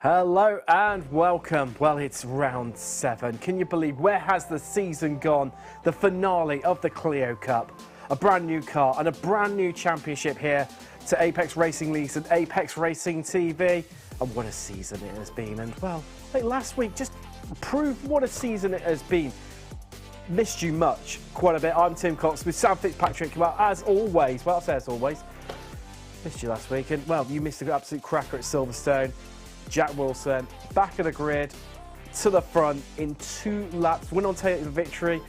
Hello and welcome. Well, it's round 7. Can you believe where has the season gone? The finale of the Clio Cup. A brand new car and a brand new championship here to Apex Racing Leagues and Apex Racing TV. And what a season it has been. And well, I think last week just proved what a season it has been. Missed you much, quite a bit. I'm Tim Cox with Sam Fitzpatrick. Well, as always, well, I say as always, missed you last week. And well, you missed an absolute cracker at Silverstone. Jack Wilson, back of the grid, to the front in 2 laps, win on take the victory,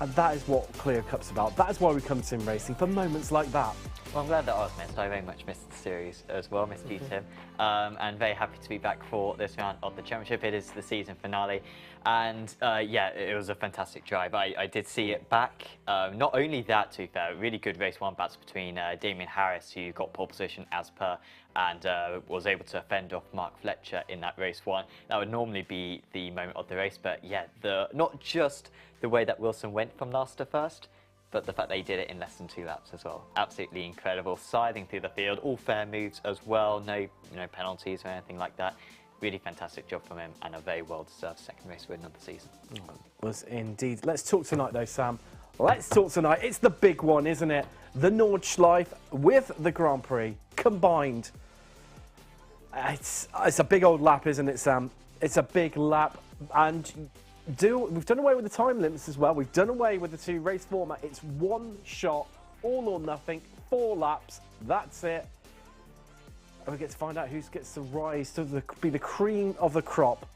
and that is what Clio Cup's about. That is why we come to sim racing, for moments like that. Well, I'm glad that I was missed. I very much missed the series as well, missed you, Tim, and very happy to be back for this round of the championship. It is the season finale, and yeah, it was a fantastic drive. I did see it back. Not only that, to be fair, really good race one bats between Damien Harris, who got pole position as per, and was able to fend off Mark Fletcher in that race one. That would normally be the moment of the race, but yeah, not just the way that Wilson went from last to first, but the fact that he did it in less than 2 laps as well. Absolutely incredible, siding through the field, all fair moves as well, no penalties or anything like that. Really fantastic job from him, and a very well-deserved second race win of the season. Was indeed. Let's talk tonight though, Sam. Let's talk tonight. It's the big one, isn't it? The Nordschleife with the Grand Prix combined. It's a big old lap, isn't it, Sam? It's a big lap, and we've done away with the time limits as well. We've done away with the 2 race format. It's 1 shot, all or nothing, 4 laps. That's it. And we get to find out who gets to rise to be the cream of the crop.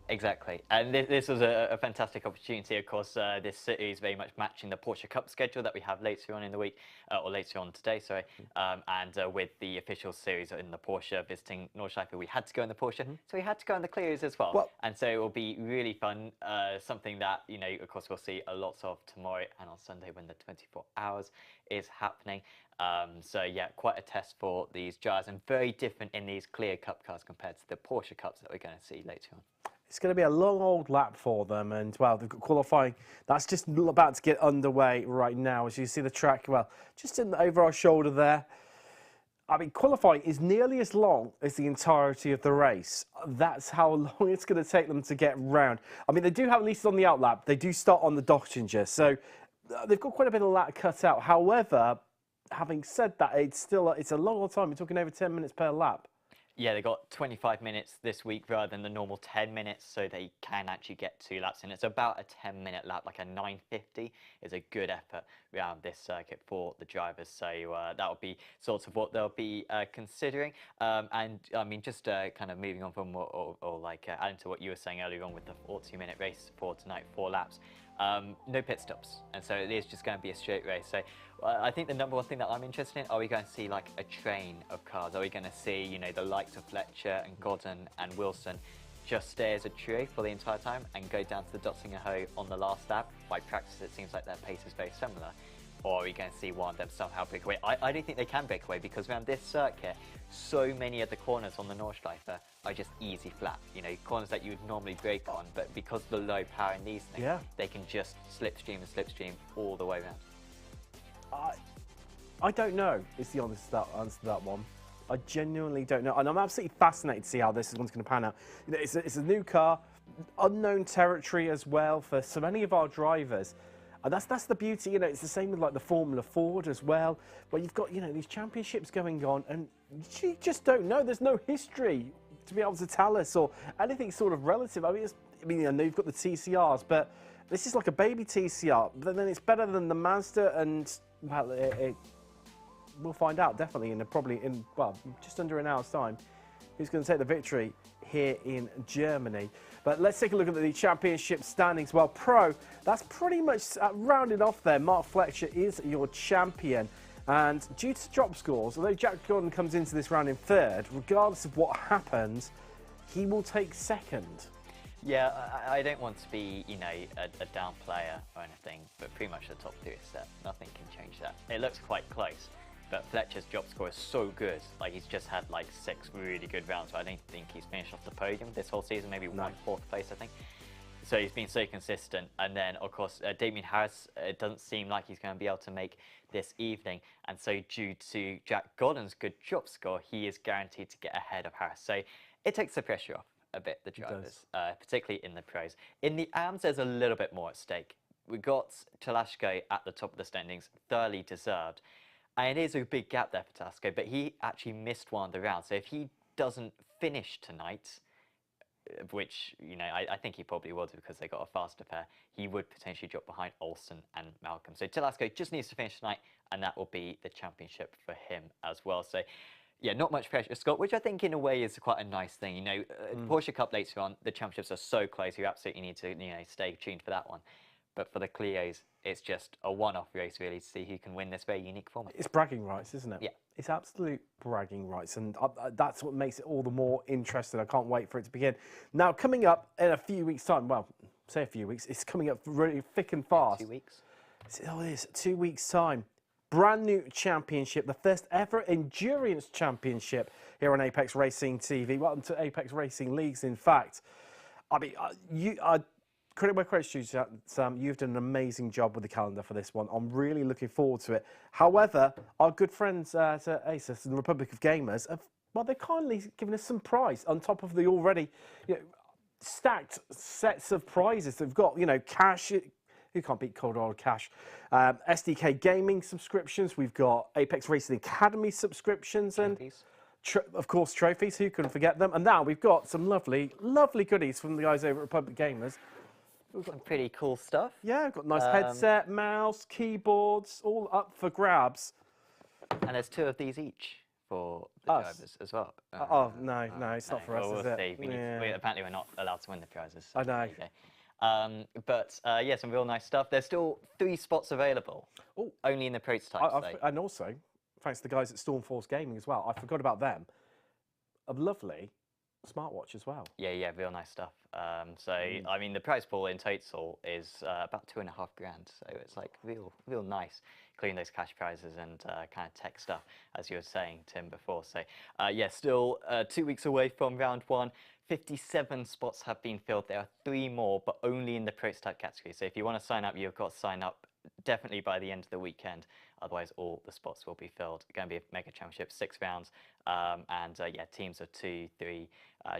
Exactly, and this was a fantastic opportunity. Of course, this series very much matching the Porsche Cup schedule that we have later on in the week, or later on today, sorry. And with the official series in the Porsche visiting Nordschleife, we had to go in the Porsche, so we had to go in the Clios as well. And so it will be really fun, something that, of course, we'll see a lot of tomorrow and on Sunday when the 24 hours is happening. So yeah, quite a test for these drivers, and very different in these Clio Cup cars compared to the Porsche Cups that we're going to see later on. It's going to be a long old lap for them, and well, they've got qualifying. That's just about to get underway right now. As you see the track, well, just over our shoulder there. I mean, qualifying is nearly as long as the entirety of the race. That's how long it's going to take them to get round. I mean, they do have, at least on the out lap, they do start on the Doxinger, so they've got quite a bit of lap cut out. However, having said that, it's a long old time. We're talking over 10 minutes per lap. Yeah, they got 25 minutes this week rather than the normal 10 minutes, so they can actually get 2 laps in. It's about a 10-minute lap, like a 9:50 is a good effort around this circuit for the drivers. So that will be sort of what they'll be considering. And I mean, just kind of moving on from adding to what you were saying earlier on with the 40-minute race for tonight, 4 laps. No pit stops, and so it is just going to be a straight race. So I think the number one thing that I'm interested in, are we going to see like a train of cars? Are we going to see, the likes of Fletcher and Godden and Wilson just stay as a trio for the entire time and go down to the Dottinger Hoe on the last lap? By practice, it seems like their pace is very similar. Or are we going to see one of them somehow break away? I don't think they can break away, because around this circuit, so many of the corners on the Nordschleife are just easy flat. Corners that you would normally brake on, but because of the low power in these things, they can just slipstream and slipstream all the way around. I don't know, is the honest answer to that one. I genuinely don't know, and I'm absolutely fascinated to see how this one's going to pan out. It's a new car, unknown territory as well for so many of our drivers. And that's the beauty, it's the same with like the Formula Ford as well, where you've got, these championships going on, and you just don't know. There's no history to be able to tell us, or anything sort of relative. I know you've got the TCRs, but this is like a baby TCR, but then it's better than the Mazda, and well, we'll find out definitely in just under an hour's time who's going to take the victory here in Germany. But let's take a look at the championship standings. Well, Pro, that's pretty much rounded off there. Mark Fletcher is your champion. And due to drop scores, although Jack Gordon comes into this round in 3rd, regardless of what happens, he will take 2nd. Yeah, I don't want to be, a down player or anything, but pretty much the top 3 is set. Nothing can change that. It looks quite close. But Fletcher's drop score is so good. Like, he's just had like 6 really good rounds. So I don't think he's finished off the podium this whole season. Maybe 4th place, I think. So he's been so consistent. And then, of course, Damien Harris, it doesn't seem like he's going to be able to make this evening. And so due to Jack Gordon's good drop score, he is guaranteed to get ahead of Harris. So it takes the pressure off a bit, the does. drivers, particularly in the pros. In the AMs, there's a little bit more at stake. We got Telashko at the top of the standings, thoroughly deserved. And it is a big gap there for Telashko, but he actually missed one of the rounds. So if he doesn't finish tonight, which, you know, I think he probably would because they got a faster pair, he would potentially drop behind Olsen and Malcolm. So Telashko just needs to finish tonight, and that will be the championship for him as well. So, yeah, not much pressure, Scott, which I think in a way is quite a nice thing. You know, Porsche Cup later on, the championships are so close, you absolutely need to, you know, stay tuned for that one. But for the Clios, it's just a one-off race, really, to see who can win this very unique format. It's bragging rights, isn't it? Yeah. It's absolute bragging rights, and that's what makes it all the more interesting. I can't wait for it to begin. Now, coming up in a few weeks' time, well, say a few weeks, it's coming up really thick and fast. 2 weeks? Oh, it is. 2 weeks' time. Brand new championship, the first ever endurance championship here on Apex Racing TV. Welcome to Apex Racing Leagues, in fact. I mean, credit where credit's due, Sam. You've done an amazing job with the calendar for this one. I'm really looking forward to it. However, our good friends at ASUS and the Republic of Gamers have, well, they've kindly given us some prize on top of the already, you know, stacked sets of prizes. They've got, you know, cash. Who can't beat cold hard cash? SDK Gaming subscriptions. We've got Apex Racing Academy subscriptions and, of course, trophies. Who couldn't forget them? And now we've got some lovely, lovely goodies from the guys over at Republic Gamers. Some pretty cool stuff. Yeah, we've got nice headset, mouse, keyboards, all up for grabs. And there's 2 of these each for the drivers as well. Oh, no, it's not for us, we'll is it? see. Apparently we're not allowed to win the prizes. So I know. But yeah, some real nice stuff. There's still 3 spots available, only in the prototype state. And also, thanks to the guys at Stormforce Gaming as well, I forgot about them, a lovely smartwatch as well. Yeah, real nice stuff. I mean, the prize pool in total is about $2.5 grand. So it's like real nice, including those cash prizes and kind of tech stuff, as you were saying, Tim, before. So yeah, still 2 weeks away from round 1. 57 spots have been filled. There are 3 more, but only in the prototype category. So if you want to sign up, you've got to sign up definitely by the end of the weekend. Otherwise, all the spots will be filled. It's going to be a mega championship, 6 rounds, and yeah, teams of 2, 3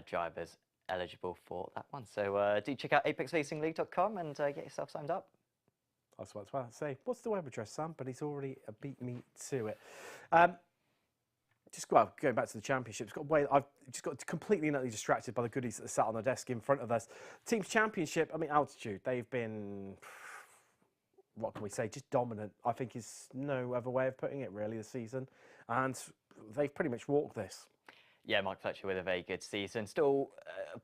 drivers eligible for that one. So do check out apexracingleague.com and get yourself signed up. That's what I was about to say. What's the web address, Sam? But he's already beat me to it. Going back to the championships, I've just got completely and utterly distracted by the goodies that are sat on the desk in front of us. Teams championship, I mean, altitude, they've been, what can we say, just dominant, I think is no other way of putting it, really, this season. And they've pretty much walked this. Yeah, Mike Fletcher with a very good season. Still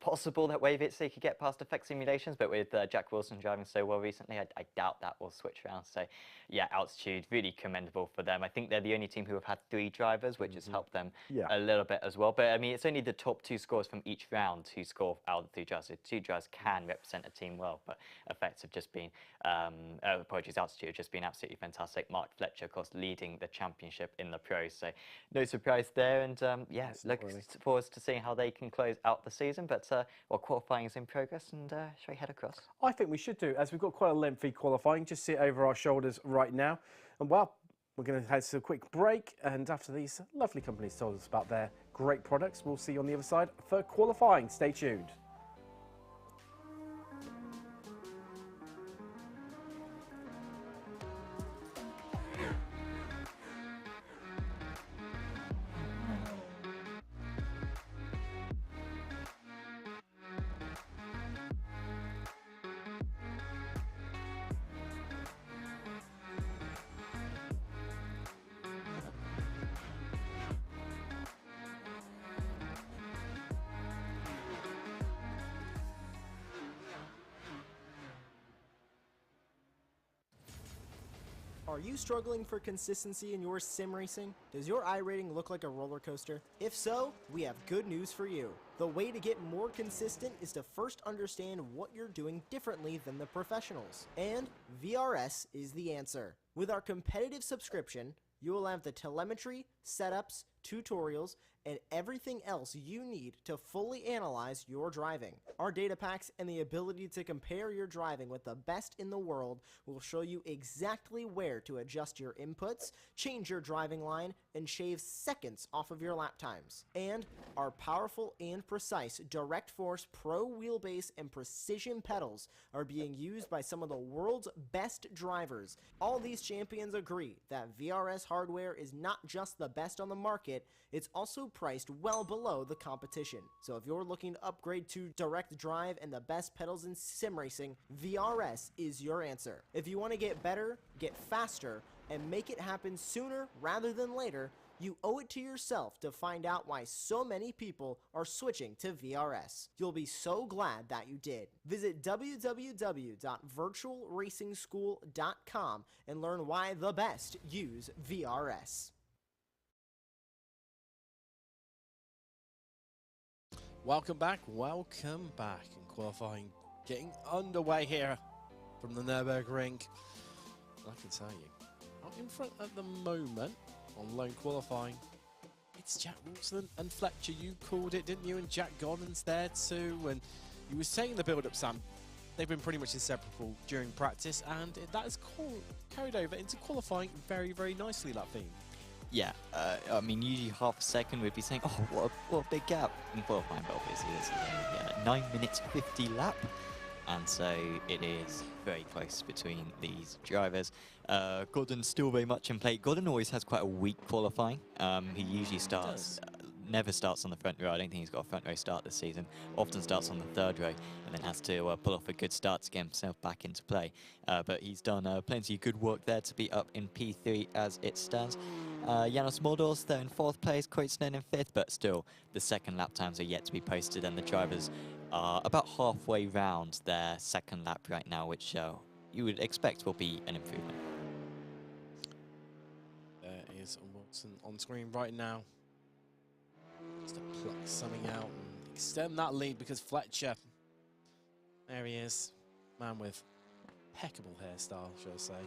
possible that Wave Itzy could get past effect simulations, but with Jack Wilson driving so well recently, I doubt that will switch around. So, yeah, altitude, really commendable for them. I think they're the only team who have had 3 drivers, which has helped them a little bit as well. But, I mean, it's only the top 2 scorers from each round who score out of the 3 drivers. So 2 drivers can represent a team well, but effects have just been, altitude have just been absolutely fantastic. Mark Fletcher, of course, leading the championship in the pros. So, no surprise there. And, yeah, looking forward to seeing how they can close out the season. But qualifying is in progress, and shall we head across? I think we should do, as we've got quite a lengthy qualifying. Just sit over our shoulders right now. And well, we're going to head to a quick break. And after these lovely companies told us about their great products, we'll see you on the other side for qualifying. Stay tuned. Are you struggling for consistency in your sim racing? Does your iRating look like a roller coaster? If so, we have good news for you. The way to get more consistent is to first understand what you're doing differently than the professionals. And VRS is the answer. With our competitive subscription, you will have the telemetry, setups, tutorials, and everything else you need to fully analyze your driving. Our data packs and the ability to compare your driving with the best in the world will show you exactly where to adjust your inputs, change your driving line, and shave seconds off of your lap times. And our powerful and precise Direct Force Pro wheelbase and precision pedals are being used by some of the world's best drivers. All these champions agree that VRS hardware is not just the best on the market, it's also priced well below the competition. So if you're looking to upgrade to direct drive and the best pedals in sim racing, VRS is your answer. If you want to get better, get faster, and make it happen sooner rather than later, you owe it to yourself to find out why so many people are switching to VRS. You'll be so glad that you did. Visit www.virtualracingschool.com and learn why the best use VRS. Welcome back, and qualifying getting underway here from the Nurburgring. I can tell you, out in front at the moment on lone qualifying, it's Jack Wilson and Fletcher. You called it, didn't you? And Jack Godden's there too, and you were saying the build-up, Sam. They've been pretty much inseparable during practice, and that has carried over into qualifying very, very nicely, that theme. Yeah, I mean, usually half a second we'd be saying, oh, what a big gap in qualifying, but obviously this is a 9 minutes 50 lap, and so it is very close between these drivers. Gordon's still very much in play. Gordon always has quite a weak qualifying. He usually starts, never starts on the front row. I don't think he's got a front row start this season. Often starts on the third row and then has to pull off a good start to get himself back into play. But he's done plenty of good work there to be up in P3 as it stands. Janos Moldors, they're in 4th place, Kreutzner in 5th, but still the second lap times are yet to be posted, and the drivers are about halfway round their second lap right now, which you would expect will be an improvement. There is Wilson on screen right now. Just to pluck something out and extend that lead, because Fletcher, there he is, man with impeccable hairstyle, shall I say.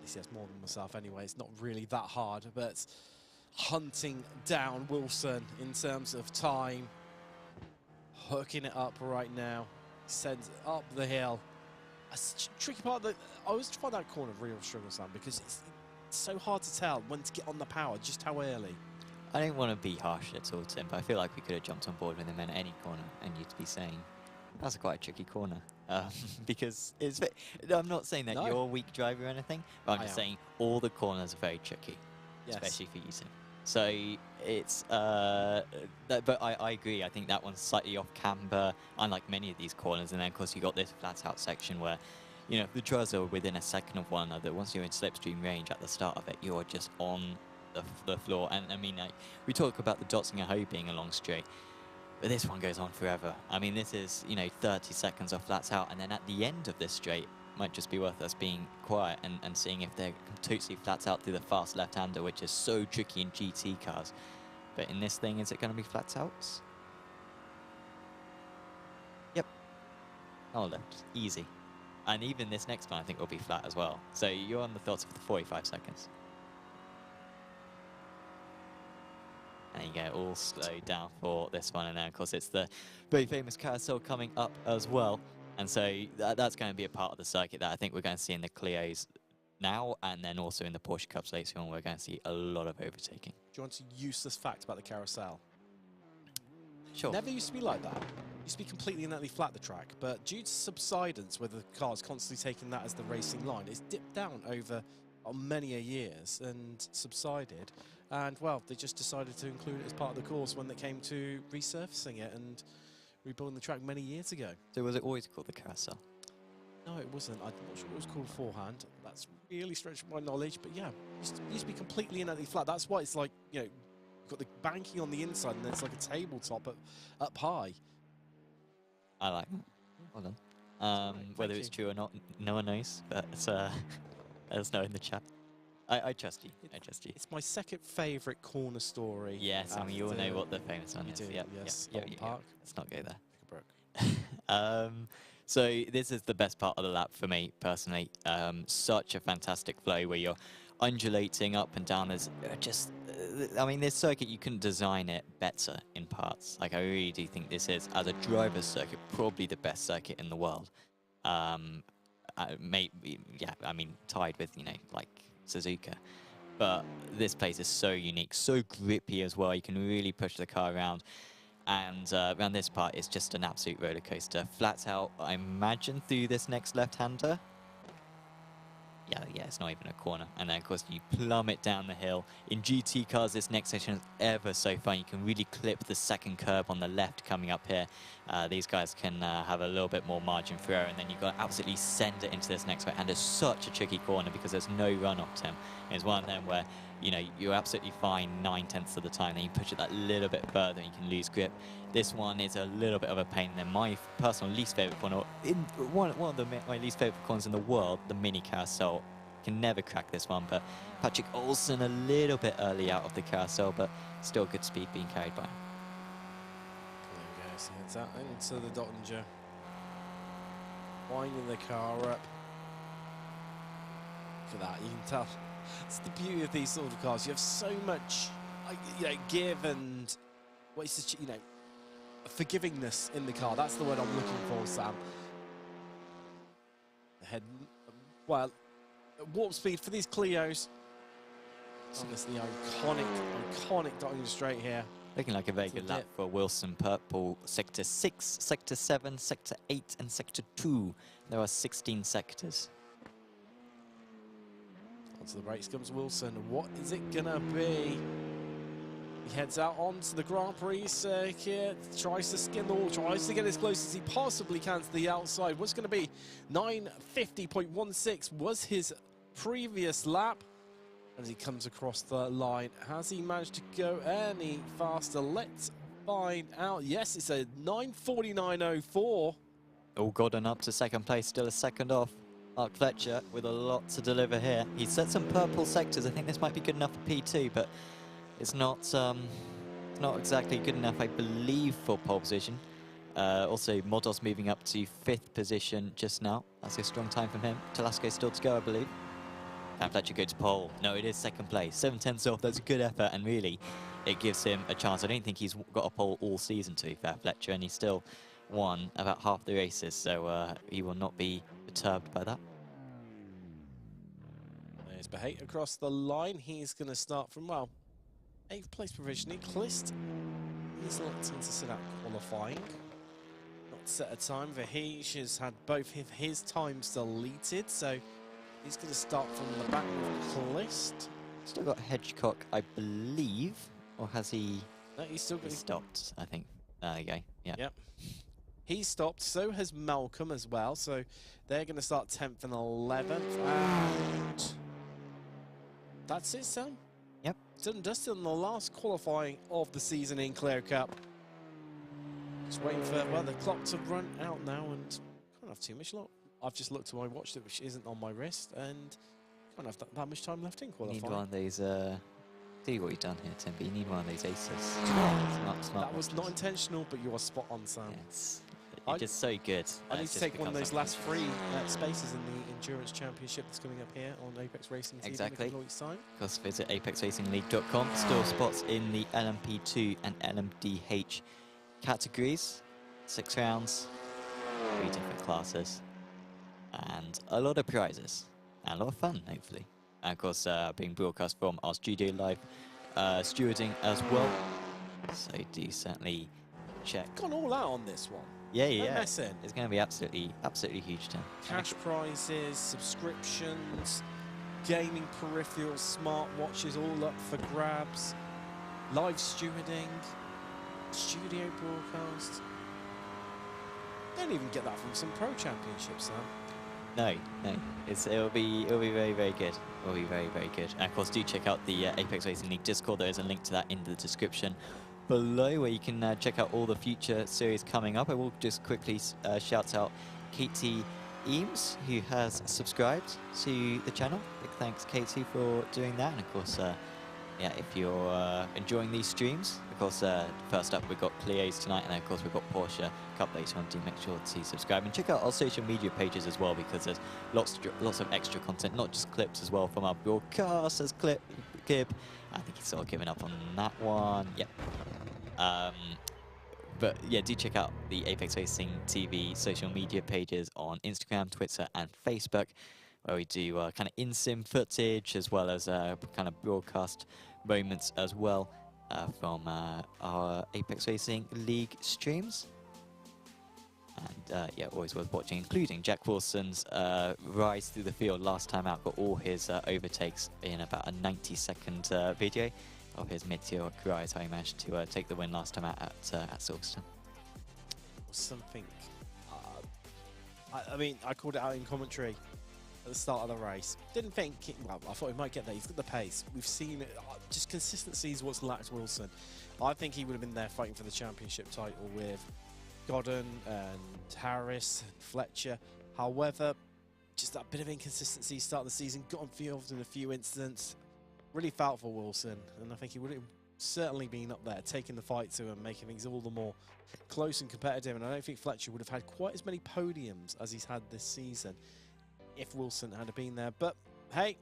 He has more than myself anyway, it's not really that hard, but hunting down Wilson in terms of time, hooking it up right now, sends it up the hill. A tricky part that I always find that corner real struggle, Sam, because it's so hard to tell when to get on the power, just how early. I don't want to be harsh at all, Tim, but I feel like we could have jumped on board with him in any corner, and you'd be saying, that's quite a tricky corner. Because it's, I'm not saying that you're a weak driver or anything, but I'm just saying all the corners are very tricky, especially for you, Tim. So it's, but I agree. I think that one's slightly off camber, unlike many of these corners. And then, of course, you got this flat-out section where, you know, the drivers are within a second of one another. Once you're in slipstream range at the start of it, you're just on the floor. And I mean, we talk about the Dotzinger Hoe being a long straight, but this one goes on forever. I mean, this is, you know, 30 seconds of flats out, and then at the end of this straight, might just be worth us being quiet and seeing if they're totally flats out through the fast left-hander, which is so tricky in GT cars. But in this thing, is it going to be flats outs? Yep. Oh, left. Easy. And even this next one, I think, will be flat as well. So you're on the thoughts of the 45 seconds. There you go, all slowed down for this one. And then, of course, it's the very famous carousel coming up as well. And so that's going to be a part of the circuit that I think we're going to see in the Clios now, and then also in the Porsche Cups later on. We're going to see a lot of overtaking. Do you want a useless fact about the carousel? Sure. Never used to be like that. It used to be completely and utterly flat, the track. But due to subsidence, where the car's constantly taking that as the racing line, it's dipped down over many a years and subsided. And, well, they just decided to include it as part of the course when they came to resurfacing it and rebuilding the track many years ago. So was it always called the carousel? No, it wasn't. I'm not sure what it was called beforehand. That's really stretching my knowledge. But, yeah, it used to be completely and utterly flat. That's why it's like, you know, you've got the banking on the inside and then it's like a tabletop up high. I like that. Well done. Whether it's true or not, no one knows. But let us know in the chat. I trust you. I trust you. It's my second favourite corner story. Yes, and we all know what the famous one is. Do, yep, yes, yep, Park. Let's not go there. So this is the best part of the lap for me personally. Such a fantastic flow where you're undulating up and down. There's just, I mean, this circuit, you couldn't design it better in parts. Like, I really do think this is, as a driver's circuit, probably the best circuit in the world. Maybe, yeah, I mean, tied with, you know, like Suzuka. But this place is so unique, so grippy as well. You can really push the car around. And around this part, it's just an absolute roller coaster. Flats out, I imagine, through this next left-hander. Yeah, it's not even a corner. And then, of course, you plummet down the hill. In GT cars, this next section is ever so fun. You can really clip the second curb on the left coming up here. These guys can have a little bit more margin for error, and then you've got to absolutely send it into this next way. And it's such a tricky corner because there's no run-off to him. It's one of them where, you know, you're absolutely fine 9/10 of the time, then you push it that little bit further and you can lose grip. This one is a little bit of a pain. Then my personal least favorite corner, one of my least favorite corners in the world, the mini carousel. Can never crack this one, but Patrick Olsen a little bit early out of the carousel, but still good speed being carried by. There we go, so it's out into the Dottinger. Winding the car up. Look at that, you can tell. It's the beauty of these sort of cars. You have so much, you know, give and what is the, you know, forgivingness in the car. That's the word I'm looking for, Sam. The head, well, warp speed for these Clios. So it's the iconic Dottinger straight here. Looking like a very good lap for Wilson Purple. Sector 6, Sector 7, Sector 8, and Sector 2. There are 16 sectors. Onto the brakes comes Wilson. What is it gonna be? He heads out onto the Grand Prix circuit, tries to skin the wall, tries to get as close as he possibly can to the outside. What's going to be 9:50.16 was his previous lap. As he comes across the line, has he managed to go any faster? Let's find out. Yes, it's a 9:49.04. All gotten up to second place, still a second off. Mark Fletcher with a lot to deliver here. He set some purple sectors. I think this might be good enough for P2, but it's not exactly good enough, I believe, for pole position. Also, Modos moving up to 5th position just now. That's a strong time from him. Telasco still to go, I believe. And Fletcher goes to pole. No, it is second place. 7/10 off. That's a good effort, and really, it gives him a chance. I don't think he's got a pole all season, to be fair, Fletcher, and he still won about half the races, so he will not be perturbed by that. There's Behate across the line. He's going to start from, well, 8th place provisionally. Clist, he's electing to sit out qualifying. Not set a time. Vahij has had both of his times deleted, so he's going to start from the back with Clist. Still got Hedgecock, I believe, or has he? No, he's still got. He stopped, I think. There you go. Yeah. Yep. He stopped. So has Malcolm as well. So they're going to start 10th and 11th. And that's it, Sam. Yep. Done and dusted on the last qualifying of the season in Clio Cup. Just waiting for, well, the clock to run out now, and can't have too much luck. I've just looked at my watch, which isn't on my wrist, and can't have that much time left in qualifying. You need one of those, see what you've done here, Tim, but you need one of those aces. Smart that was not intentional, but you are spot on, Sam. Yes. You're just so good. I need to take one of those last 3 spaces in the Endurance Championship that's coming up here on Apex Racing TV exactly. in a couple of weeks' time. Of course, visit apexracingleague.com. Still spots in the LMP2 and LMDH categories. 6 rounds, 3 different classes, and a lot of prizes, and a lot of fun, hopefully. And of course, being broadcast from our studio live, stewarding as well. So do certainly check. Gone all out on this one. Yeah, No yeah. messing. It's going to be absolutely huge, Tim. Cash prizes, subscriptions, gaming peripherals, smart watches, all up for grabs. Live stewarding, studio broadcast. Don't even get that from some pro championships, Sam. No. It'll be very, very good. It'll be very, very good. And of course, do check out the Apex Racing League Discord. There is a link to that in the description below, where you can check out all the future series coming up. I will just quickly shout out Katie Eames, who has subscribed to the channel. Big thanks, Katie, for doing that. And of course, yeah, if you're enjoying these streams, of course, first up we've got Clio's tonight, and then of course we've got Porsche Cup later on. Do make sure to subscribe and check out our social media pages as well, because there's lots of extra content, not just clips as well from our broadcasters. Gib, I think he's sort of given up on that one. Yep. But yeah, do check out the Apex Racing TV social media pages on Instagram, Twitter, and Facebook, where we do kind of in-sim footage as well as kind of broadcast moments as well from our Apex Racing League streams. And yeah, always worth watching, including Jack Wilson's rise through the field last time out. Got all his overtakes in about a 90-second video of his mid-tier rise, how he managed to take the win last time out at Silverstone. Something. I mean, I called it out in commentary at the start of the race. Didn't think, well, I thought he might get there. He's got the pace. We've seen it. Just consistency is what's lacked Wilson. I think he would have been there fighting for the championship title with Godden and Harris and Fletcher. However, just that bit of inconsistency start of the season, got involved in a few incidents. Really felt for Wilson, and I think he would have certainly been up there, taking the fight to him, making things all the more close and competitive. And I don't think Fletcher would have had quite as many podiums as he's had this season if Wilson had been there. But hey,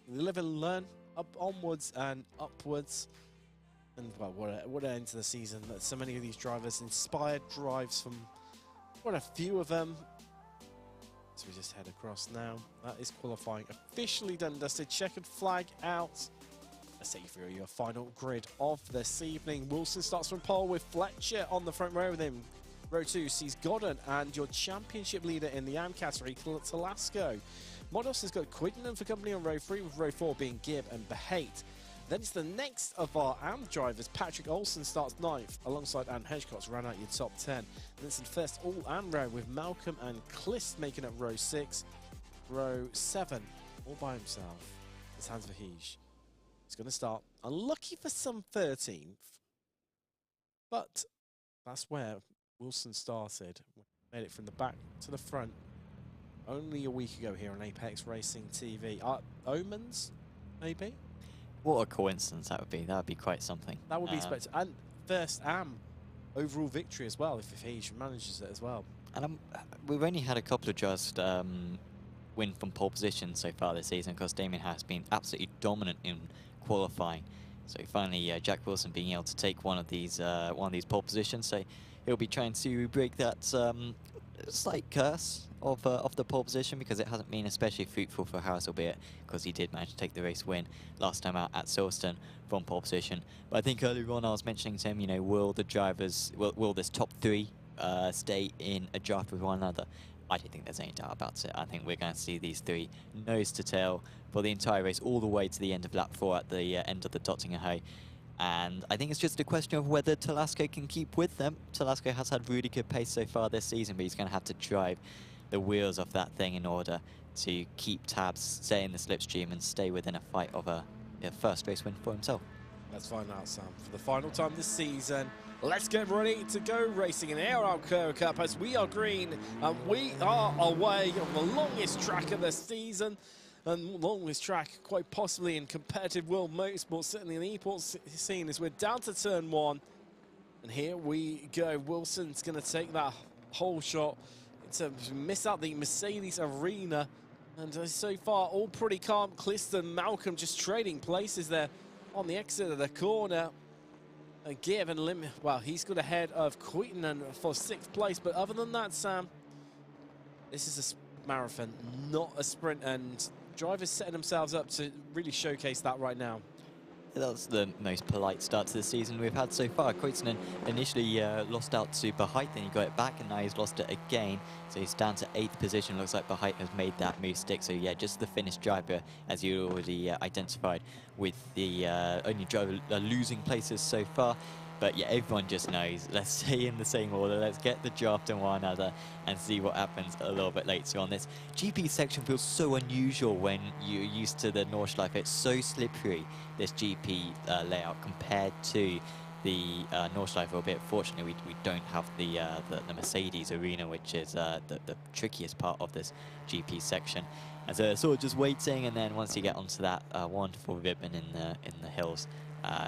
live and learn, up onwards and upwards. And well, what an end to the season. So many of these drivers, inspired drives from what a few of them. So we just head across now. That is qualifying officially done and dusted. Checkered flag out. Let's take you through your final grid of this evening. Wilson starts from pole with Fletcher on the front row with him. Row 2 sees Godden and your championship leader in the AM category, Talasco. Modos has got Quidden for company on row 3, with row 4 being Gibb and Behate. Then it's the next of our AM drivers. Patrick Olsen starts 9th alongside Anne Hedgecox, ran out your top 10. And it's the first all AM row with Malcolm and Clist making up row 6. Row 7, all by himself. It's Hans Verheege. He's going to start unlucky for some 13th, but that's where Wilson started. Made it from the back to the front only a week ago here on Apex Racing TV. Omens, maybe? What a coincidence that would be. That would be quite something. That would be spectacular. And first AM overall victory as well, if he manages it as well. And we've only had a couple of just win from pole position so far this season, because Damien has been absolutely dominant in qualifying. So finally, Jack Wilson being able to take one of these pole positions. So he'll be trying to break that slight curse of the pole position, because it hasn't been especially fruitful for Harris, albeit because he did manage to take the race win last time out at Silverstone from pole position. But I think earlier on I was mentioning to him, you know, will this top 3 stay in a draft with one another? I don't think there's any doubt about it. I think we're going to see these 3 nose to tail for the entire race, all the way to the end of lap 4 at the end of the Dottingham. And I think it's just a question of whether Talasco can keep with them. Talasco has had really good pace so far this season, but he's going to have to drive the wheels off that thing in order to keep tabs, stay in the slipstream, and stay within a fight of a first race win for himself. Let's find out, Sam. For the final time this season, let's get ready to go racing in the ARL Cup, as we are green and we are away on the longest track of the season. And longest track, quite possibly in competitive world motorsport, certainly in the esports scene, as we're down to turn 1. And here we go. Wilson's going to take that whole shot to miss out the Mercedes arena. And so far, all pretty calm. Clist and Malcolm just trading places there on the exit of the corner. And Gibb and Lim, well, he's got ahead of Queaton for 6th place. But other than that, Sam, this is a marathon, not a sprint. And drivers setting themselves up to really showcase that right now. That was the most polite start to the season we've had so far. Koitsunen initially lost out to Bahait, then he got it back, and now he's lost it again. So he's down to 8th position. Looks like Bahait has made that move stick. So yeah, just the finished driver, as you already identified, with the only driver losing places so far. But yeah, everyone just knows, let's stay in the same order, let's get the draft in one another and see what happens a little bit later on. This GP section feels so unusual when you're used to the Nordschleife. It's so slippery, this GP layout, compared to the Nordschleife a bit. Fortunately, we don't have the Mercedes arena, which is the trickiest part of this GP section. And so sort of just waiting, and then once you get onto that wonderful ribbon in the hills,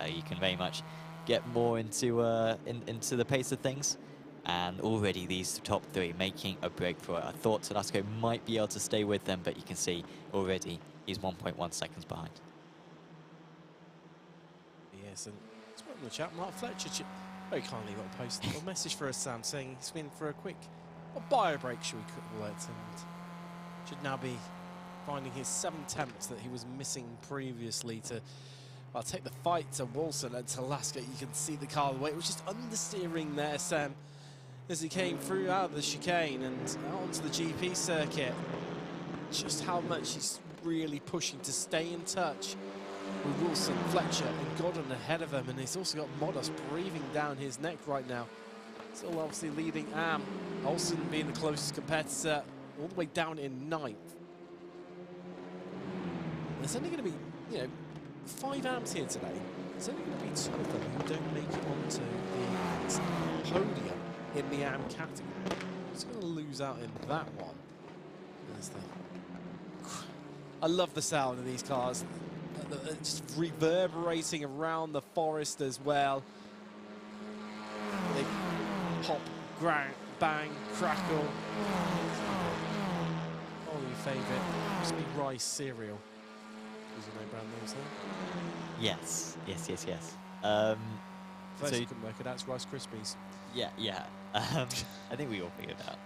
you can very much get more into the pace of things. And already these top three making a break for it. I thought Telasco might be able to stay with them, but you can see already he's 1.1 seconds behind. Yes, and it's in the chat. Mark Fletcher very kindly got a post or message for us, Sam, saying he's been for a quick bio break, should we call it, and should now be finding his 7 attempts that he was missing previously to take the fight to Wilson and Telasco. You can see the car away, which is understeering there, Sam, as he came through out of the chicane and onto the GP circuit. Just how much he's really pushing to stay in touch with Wilson, Fletcher and Godden ahead of him, and he's also got Modus breathing down his neck right now. Still obviously leading Am, Olsen being the closest competitor, all the way down in 9th. There's only going to be, you know, 5 Ams here today. There's only going to be 2 of them who don't make it onto the podium in the AM category. He's going to lose out in that one. I love the sound of these cars. Just reverberating around the forest as well. They pop, bang, crackle. Oh, your favourite must be rice cereal. Is there no brand names there? Yes. First So you couldn't work it out, it's Rice Krispies. Yeah. I think we all figured it out.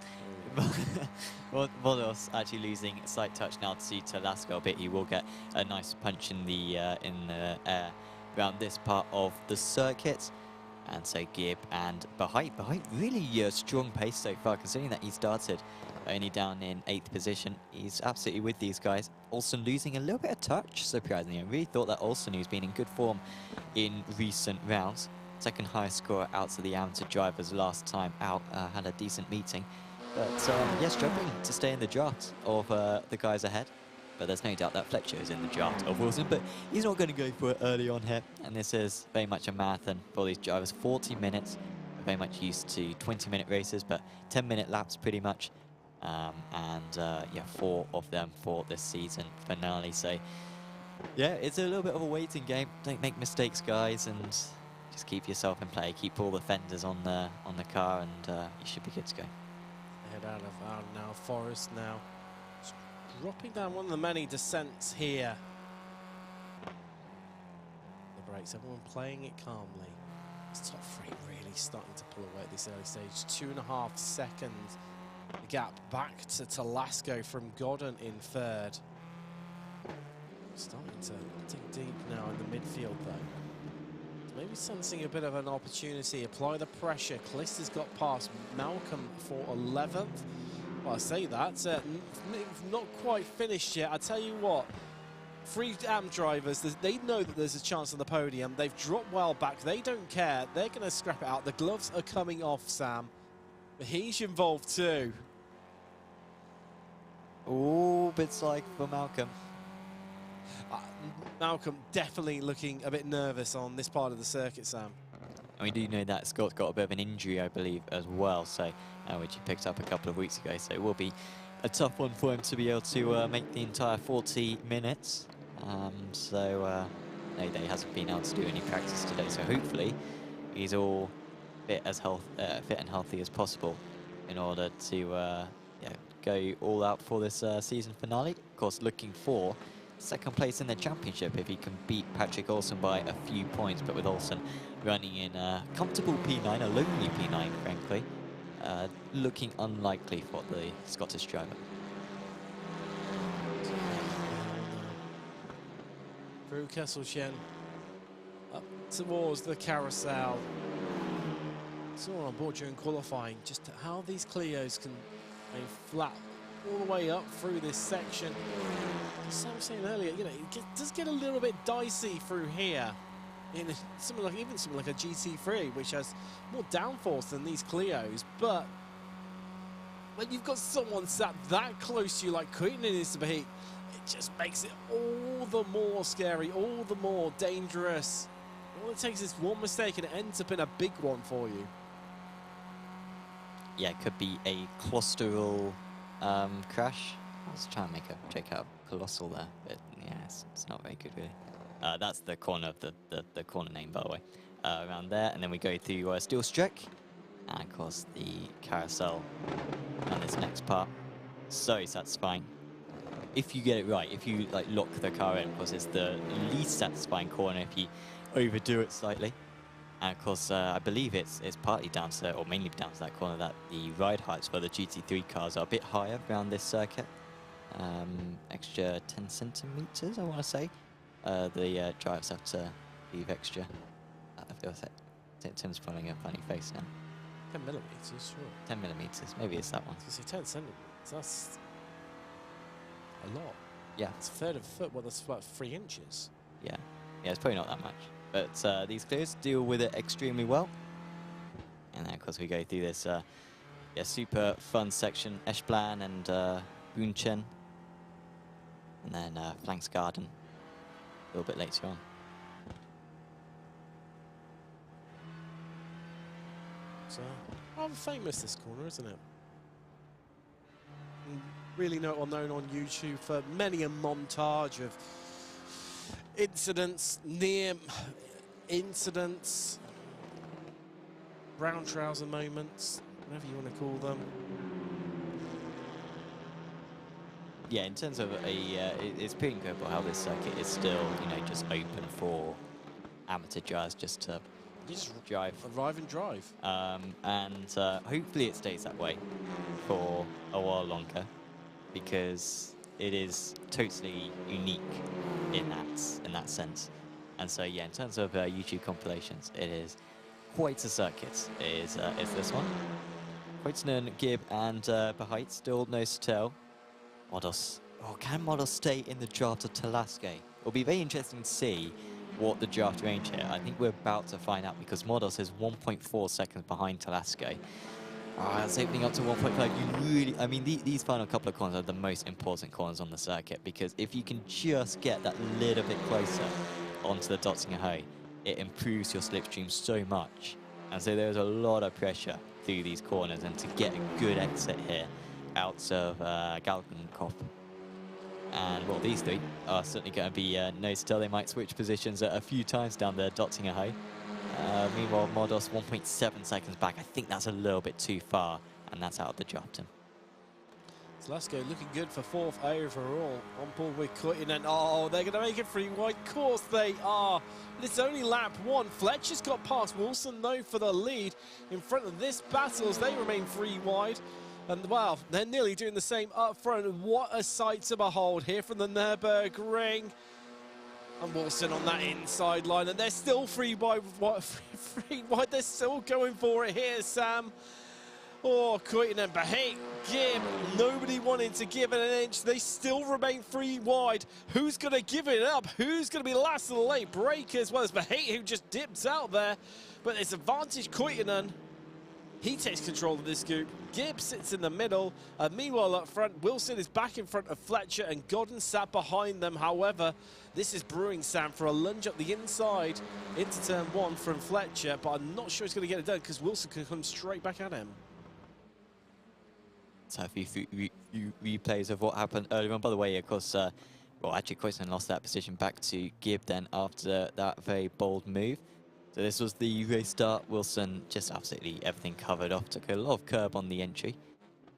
Modos actually losing a slight touch now to Telasco a bit. He will get a nice punch in the air around this part of the circuit. And so Gibb and Bahait really strong pace so far, considering that he started only down in 8th position. He's absolutely with these guys. Olsen losing a little bit of touch, surprisingly. I really thought that Olsen, who's been in good form in recent rounds, second highest scorer out to the amateur drivers last time out, had a decent meeting. But yeah, struggling to stay in the draft of the guys ahead. But there's no doubt that Fletcher is in the draft of Wilson, but he's not going to go for it early on here. And this is very much a marathon for these drivers. 40 minutes, we're very much used to 20-minute races, but 10-minute laps pretty much. Yeah, 4 of them for this season finale. So yeah, it's a little bit of a waiting game. Don't make mistakes, guys, and just keep yourself in play. Keep all the fenders on the car, and you should be good to go. Head out of now Forest now. Just dropping down one of the many descents here. The brakes, everyone playing it calmly. This top 3 really starting to pull away at this early stage. 2.5 seconds. The gap back to Telasco from Godden in 3rd. Starting to dig deep now in the midfield though. Maybe sensing a bit of an opportunity. Apply the pressure. Callista's got past Malcolm for 11th. Well, I say that. Not quite finished yet. I tell you what, 3 AM drivers, they know that there's a chance on the podium. They've dropped well back. They don't care. They're going to scrap it out. The gloves are coming off, Sam. But he's involved too. Oh, bits like for Malcolm. Malcolm definitely looking a bit nervous on this part of the circuit, Sam. And we do know that Scott's got a bit of an injury, I believe, as well, so which he picked up a couple of weeks ago. So it will be a tough one for him to be able to make the entire 40 minutes. No, he hasn't been able to do any practice today. So hopefully he's all fit and healthy as possible in order to go all out for this season finale. Of course, looking for second place in the championship if he can beat Patrick Olsen by a few points, but with Olsen running in a comfortable P9, a lonely P9 frankly, looking unlikely for the Scottish driver. Through Kesselchen, up towards the carousel. Saw on board during qualifying just how these Clios can flat all the way up through this section. As Sam was saying earlier, you know, it does get a little bit dicey through here. In something like a GT3, which has more downforce than these Clios, but when you've got someone sat that close to you like Queen in his heat, it just makes it all the more scary, all the more dangerous. All it takes is one mistake and it ends up in a big one for you. Yeah, it could be a colossal crash. I was trying to make a joke out of colossal there, but yeah, it's not very good really. That's the corner of the corner name, by the way. Around there, and then we go through Steel Strike, and of course the carousel on this next part. So satisfying. If you get it right, if you like lock the car in, of course it's the least satisfying corner if you overdo it slightly. And of course, I believe it's partly down to, or mainly down to that corner, that the ride heights for the GT3 cars are a bit higher around this circuit. Extra 10 centimeters, I want to say. The drivers have to leave extra. I feel like Tim's pulling a funny face now. 10 millimeters, sure. 10 millimeters, maybe it's that one. I was going to say 10 centimeters. That's a lot. Yeah. It's a third of a foot. Well, that's about 3 inches. Yeah, it's probably not that much. But these Clios deal with it extremely well. And then, of course, we go through this super fun section, Eschplan and Bunchen. And then Flanks Garden a little bit later on. So, rather famous, this corner, isn't it? Really well known on YouTube for many a montage of incidents, near incidents, brown trouser moments, whatever you want to call them. Yeah, in terms of it's pretty incredible how this circuit is still, just open for amateur drivers just to drive. Arrive and drive. And hopefully it stays that way for a while longer, because it is totally unique in that sense. And so yeah, in terms of YouTube compilations, it is quite a circuit. It is this one. Kreutzmann, Gibb, and Bahait still nose to tail. Modos. Oh, can Modos stay in the draft of Talaske? It'll be very interesting to see what the draft range here. I think we're about to find out, because Modos is 1.4 seconds behind Talaske. It's opening up to 1.5. I mean, these final couple of corners are the most important corners on the circuit, because if you can just get that little bit closer onto the Dottinger Hoe, it improves your slipstream so much. And so there's a lot of pressure through these corners, and to get a good exit here out of Galgenkopf. And well, these three are certainly going to be nose to tail. They might switch positions a few times down the Dottinger Hoe. Meanwhile, Modos 1.7 seconds back. I think that's a little bit too far, and that's out of the Jopton. Lasco looking good for 4th overall. On board with Kuitinen. Oh, they're going to make it 3 wide. Of course they are. It's only lap 1. Fletcher's got past Wilson, though, for the lead. In front of this battle as they remain 3 wide. And, well, they're nearly doing the same up front. What a sight to behold here from the Nurburgring. And Wilson on that inside line. And they're still 3 wide. They're still going for it here, Sam. Oh, Kuitinen, Bahait, Gibb, nobody wanted to give it an inch. They still remain 3 wide. Who's going to give it up? Who's going to be last of the late breakers? Well, it's Bahait who just dips out there. But it's advantage Kuitinen. He takes control of this scoop. Gibb sits in the middle. Meanwhile, up front, Wilson is back in front of Fletcher, and Godden sat behind them. However, this is brewing, Sam, for a lunge up the inside into turn 1 from Fletcher. But I'm not sure he's going to get it done, because Wilson can come straight back at him. So a few replays of what happened earlier on. By the way, of course, well, actually, Kreutzmann lost that position back to Gibb then after that very bold move. So this was the race start. Wilson just absolutely everything covered off. Took a lot of curb on the entry.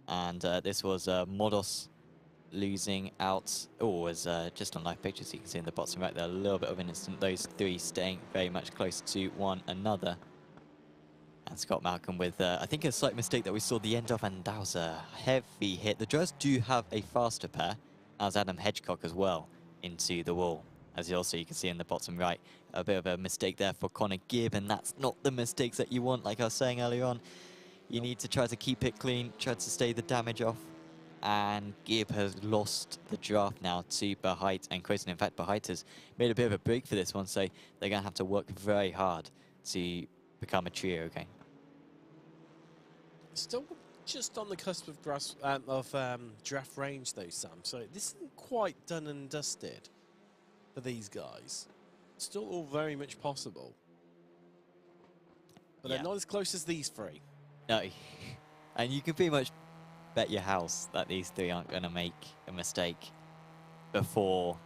And this was Modos losing out. Oh, as just on live pictures, you can see in the bottom right there, a little bit of an instant. Those 3 staying very much close to one another. And Scott Malcolm with, I think, a slight mistake that we saw the end of, and that was a heavy hit. The drivers do have a faster pair, as Adam Hedgecock as well, into the wall. As you can see in the bottom right, a bit of a mistake there for Connor Gibb, and that's not the mistakes that you want. Like I was saying earlier on, you need to try to keep it clean, try to stay the damage off. And Gibb has lost the draft now to Bahait and Kreutzmann. In fact, Bahait has made a bit of a break for this one, so they're going to have to work very hard to become a trio again. Still just on the cusp of draft range, though, Sam. So this isn't quite done and dusted for these guys. Still all very much possible. but they're not as close as these three. No, and you can pretty much bet your house that these three aren't going to make a mistake before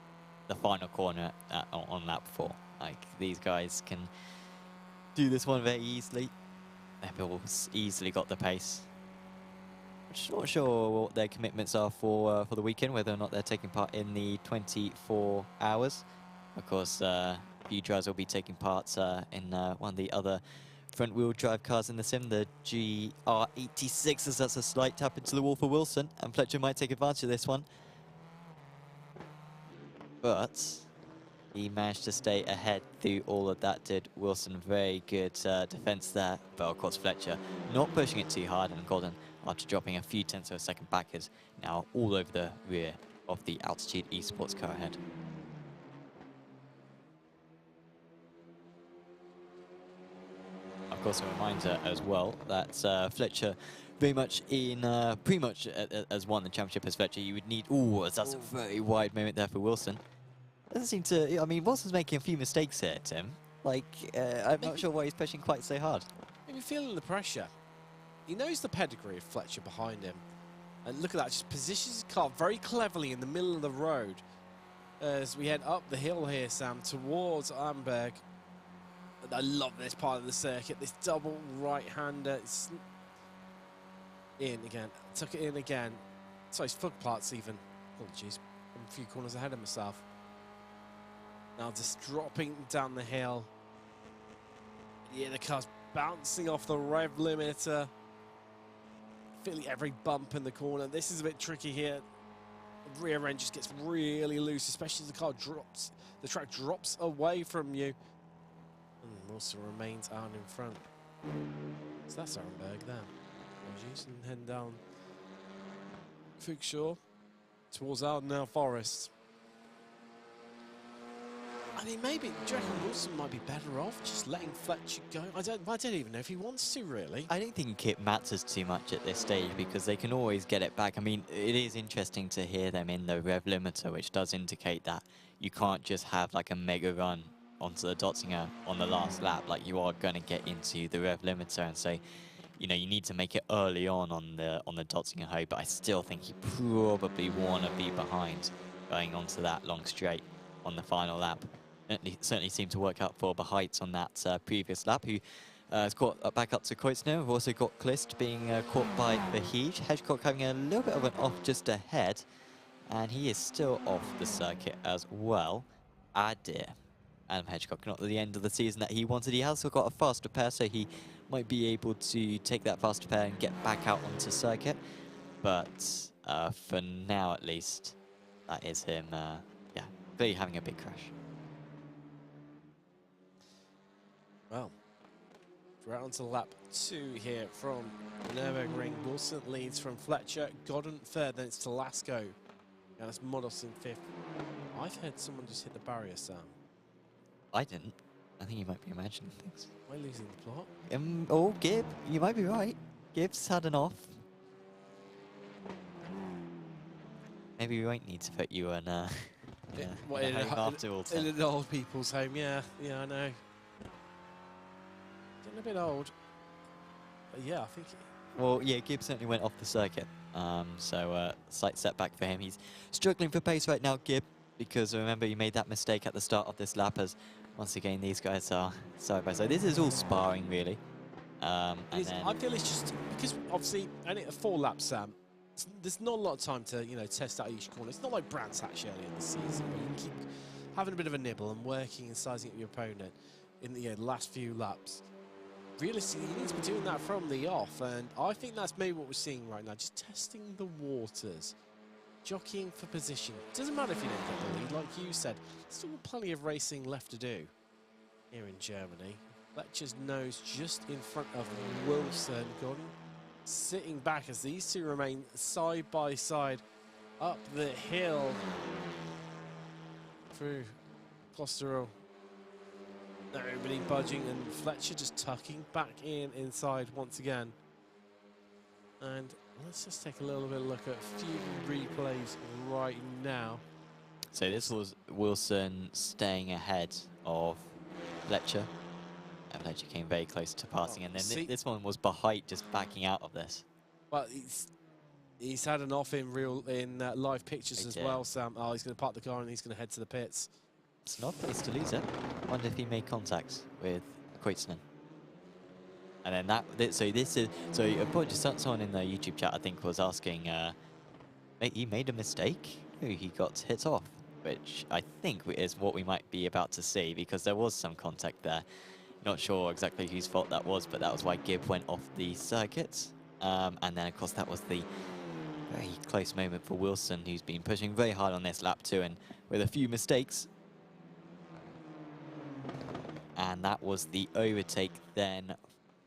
the final corner on lap 4. Like, these guys can do this one very easily. They've all easily got the pace. Just not sure what their commitments are for the weekend, whether or not they're taking part in the 24 hours. Of course, a few drivers will be taking part in one of the other front-wheel drive cars in the sim, the GR86, as that's a slight tap into the wall for Wilson, and Fletcher might take advantage of this one. But he managed to stay ahead through all of that, did Wilson. Very good defense there, but of course Fletcher not pushing it too hard, and Gordon, after dropping a few tenths of a second back, is now all over the rear of the Altitude Esports car ahead. Of course, a reminder as well that Fletcher very much in pretty much as won the championship as Fletcher. You would need, that's a very wide moment there for Wilson. Doesn't seem to, I mean, Wilson's making a few mistakes here, Tim. Like, I'm not sure why he's pushing quite so hard. Maybe feeling the pressure. He knows the pedigree of Fletcher behind him. And look at that, just positions his car very cleverly in the middle of the road as we head up the hill here, Sam, towards Amberg. I love this part of the circuit, this double right-hander. It's in again, tuck it in again. Sorry, his front parts even. Apologies, I'm a few corners ahead of myself. Now just dropping down the hill. Yeah, the car's bouncing off the rev limiter. Feeling every bump in the corner. This is a bit tricky here. The rear end just gets really loose, especially as the car drops. The track drops away from you. And Wilson remains out in front. So that's Arenberg there. Apologies, and heading down Figshore towards Ardenell Forest. I mean, maybe, do you reckon Wilson might be better off just letting Fletcher go? I don't even know if he wants to, really. I don't think it matters too much at this stage because they can always get it back. I mean, it is interesting to hear them in the rev limiter, which does indicate that you can't just have like a mega run onto the Dotzinger on the last lap. Like, you are going to get into the rev limiter and say, you know, you need to make it early on the Dotzinger hoe, but I still think you probably want to be behind going onto that long straight on the final lap. It certainly seemed to work out for Beheights on that previous lap, who has got back up to Kreutzner. We've also got Klist being caught by Verheij. Hedgecock having a little bit of an off just ahead, and he is still off the circuit as well. Ah dear. Adam Hedgecock, not at the end of the season that he wanted. He has still got a faster pair, so he might be able to take that faster pair and get back out onto circuit. But for now, at least, that is him, yeah, clearly having a big crash. Well, we're out onto lap 2 here from Nurburgring. Wilson leads from Fletcher, Godden third, then it's Telasco. And that's Modos in 5th. I've heard someone just hit the barrier, Sam. I didn't. I think you might be imagining things. Am I losing the plot? Oh, Gibb, you might be right. Gibbs had an off. Maybe we won't need to put you in, in an old people's home, yeah, I know. Getting a bit old. But yeah, I think... Well, yeah, Gibbs certainly went off the circuit. So, slight setback for him. He's struggling for pace right now, Gibb, because remember, he made that mistake at the start of this lap, as once again, these guys are side by side. This is all sparring, really. I feel it's just, because obviously, only 4 laps, Sam, there's not a lot of time to, you know, test out each corner. It's not like Brands Hatch early in the season, where you can keep having a bit of a nibble and working and sizing up your opponent in the last few laps. Realistically, you need to be doing that from the off, and I think that's maybe what we're seeing right now, just testing the waters, jockeying for position. Doesn't matter if you don't get the lead, like you said, still plenty of racing left to do here in Germany. Fletcher's nose just in front of Wilson, Gordon sitting back as these two remain side by side up the hill through Klosterl. Nobody budging, and Fletcher just tucking back inside once again. And let's just take a little bit of a look at a few replays right now. So this was Wilson staying ahead of Fletcher. Fletcher came very close to passing, and then see- this one was behind, just backing out of this. Well, he's had an off in live pictures as well, Sam. Oh, he's going to park the car and he's going to head to the pits. It's not a place to lose it. Wonder if he made contact with Kreutzmann. And then so according to someone in the YouTube chat, I think was asking, he made a mistake. No, he got hit off, which I think is what we might be about to see, because there was some contact there. Not sure exactly whose fault that was, but that was why Gibb went off the circuit. And then of course that was the very close moment for Wilson, who's been pushing very hard on this lap too, and with a few mistakes. And that was the overtake then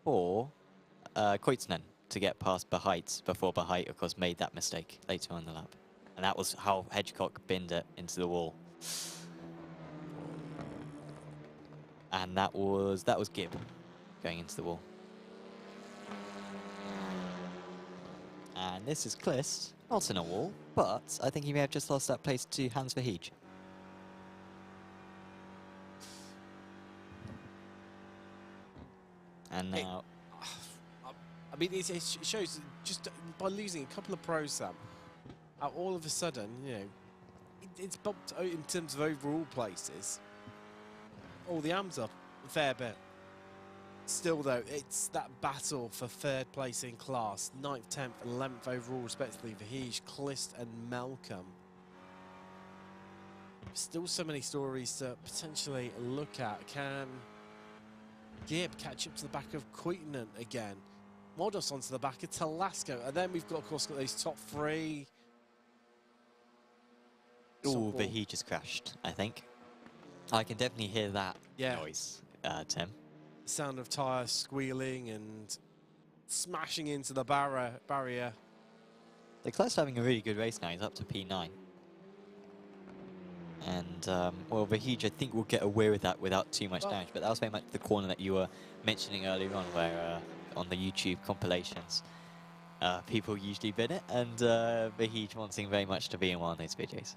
for Kreutzmann to get past Bahait before Bahait, of course, made that mistake later on in the lap. And that was how Hedgecock binned it into the wall. And that was Gibb going into the wall. And this is Klist, not in a wall, but I think he may have just lost that place to Hans Verheij. And now... I mean, it shows just by losing a couple of pros, Sam, all of a sudden, you know, it's bumped out in terms of overall places. All the AMs up a fair bit. Still, though, it's that battle for third place in class, 9th, 10th, and 11th overall, respectively, Verheij, Klist, and Malcolm. Still so many stories to potentially look at. Can Gibb catch up to the back of Kuitunen again? Modos onto the back of Telasco. And then we've got, of course, got those top three. Oh, Verheij just crashed, I think. I can definitely hear that noise, Tim. The sound of tyres squealing and smashing into the barrier. The Klist having a really good race now. He's up to P9. And, well, Verheij, I think, will get away with that without too much damage. But that was very much the corner that you were mentioning earlier on, where on the YouTube compilations, people usually bin it. And Verheij wanting very much to be in one of those videos.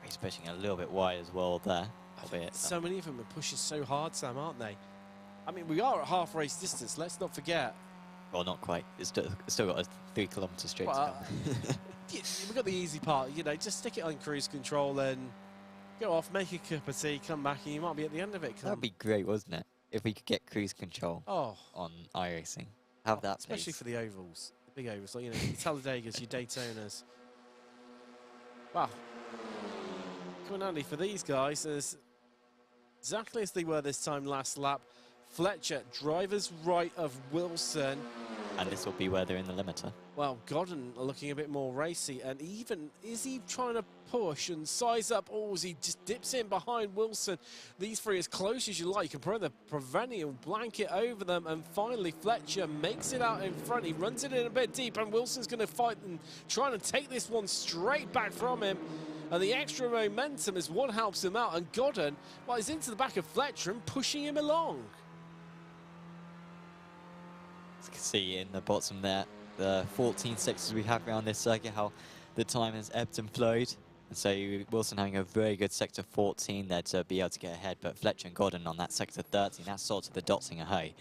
He's pushing a little bit wide as well there. So many of them are pushing so hard, Sam, aren't they? I mean, we are at half race distance, let's not forget. Well, not quite. It's still got a 3 kilometre straight to come. We've got the easy part, you know, just stick it on cruise control and go off, make a cup of tea, come back, and you might be at the end of it. That'd be great, wasn't it? If we could get cruise control on iRacing. Have that especially pace. for the ovals, the big ovals, like, you know, your Talladegas, your Daytonas. Wow. Coming handy for these guys, as exactly as they were this time last lap. Fletcher, driver's right of Wilson. And this will be where they're in the limiter. Well, Godden looking a bit more racy, and even, is he trying to push and size up, or is he just dips in behind Wilson? These three as close as you like. You can put the perennial blanket over them, and finally Fletcher makes it out in front. He runs it in a bit deep, and Wilson's going to fight and trying to take this one straight back from him. And the extra momentum is what helps him out, and Godden, well, is into the back of Fletcher and pushing him along. As you can see in the bottom there, the 14 sectors we have around this circuit, how the time has ebbed and flowed. And so Wilson having a very good sector 14 there to be able to get ahead, but Fletcher and Godden on that sector 13, that's sort of the Dotzinger High.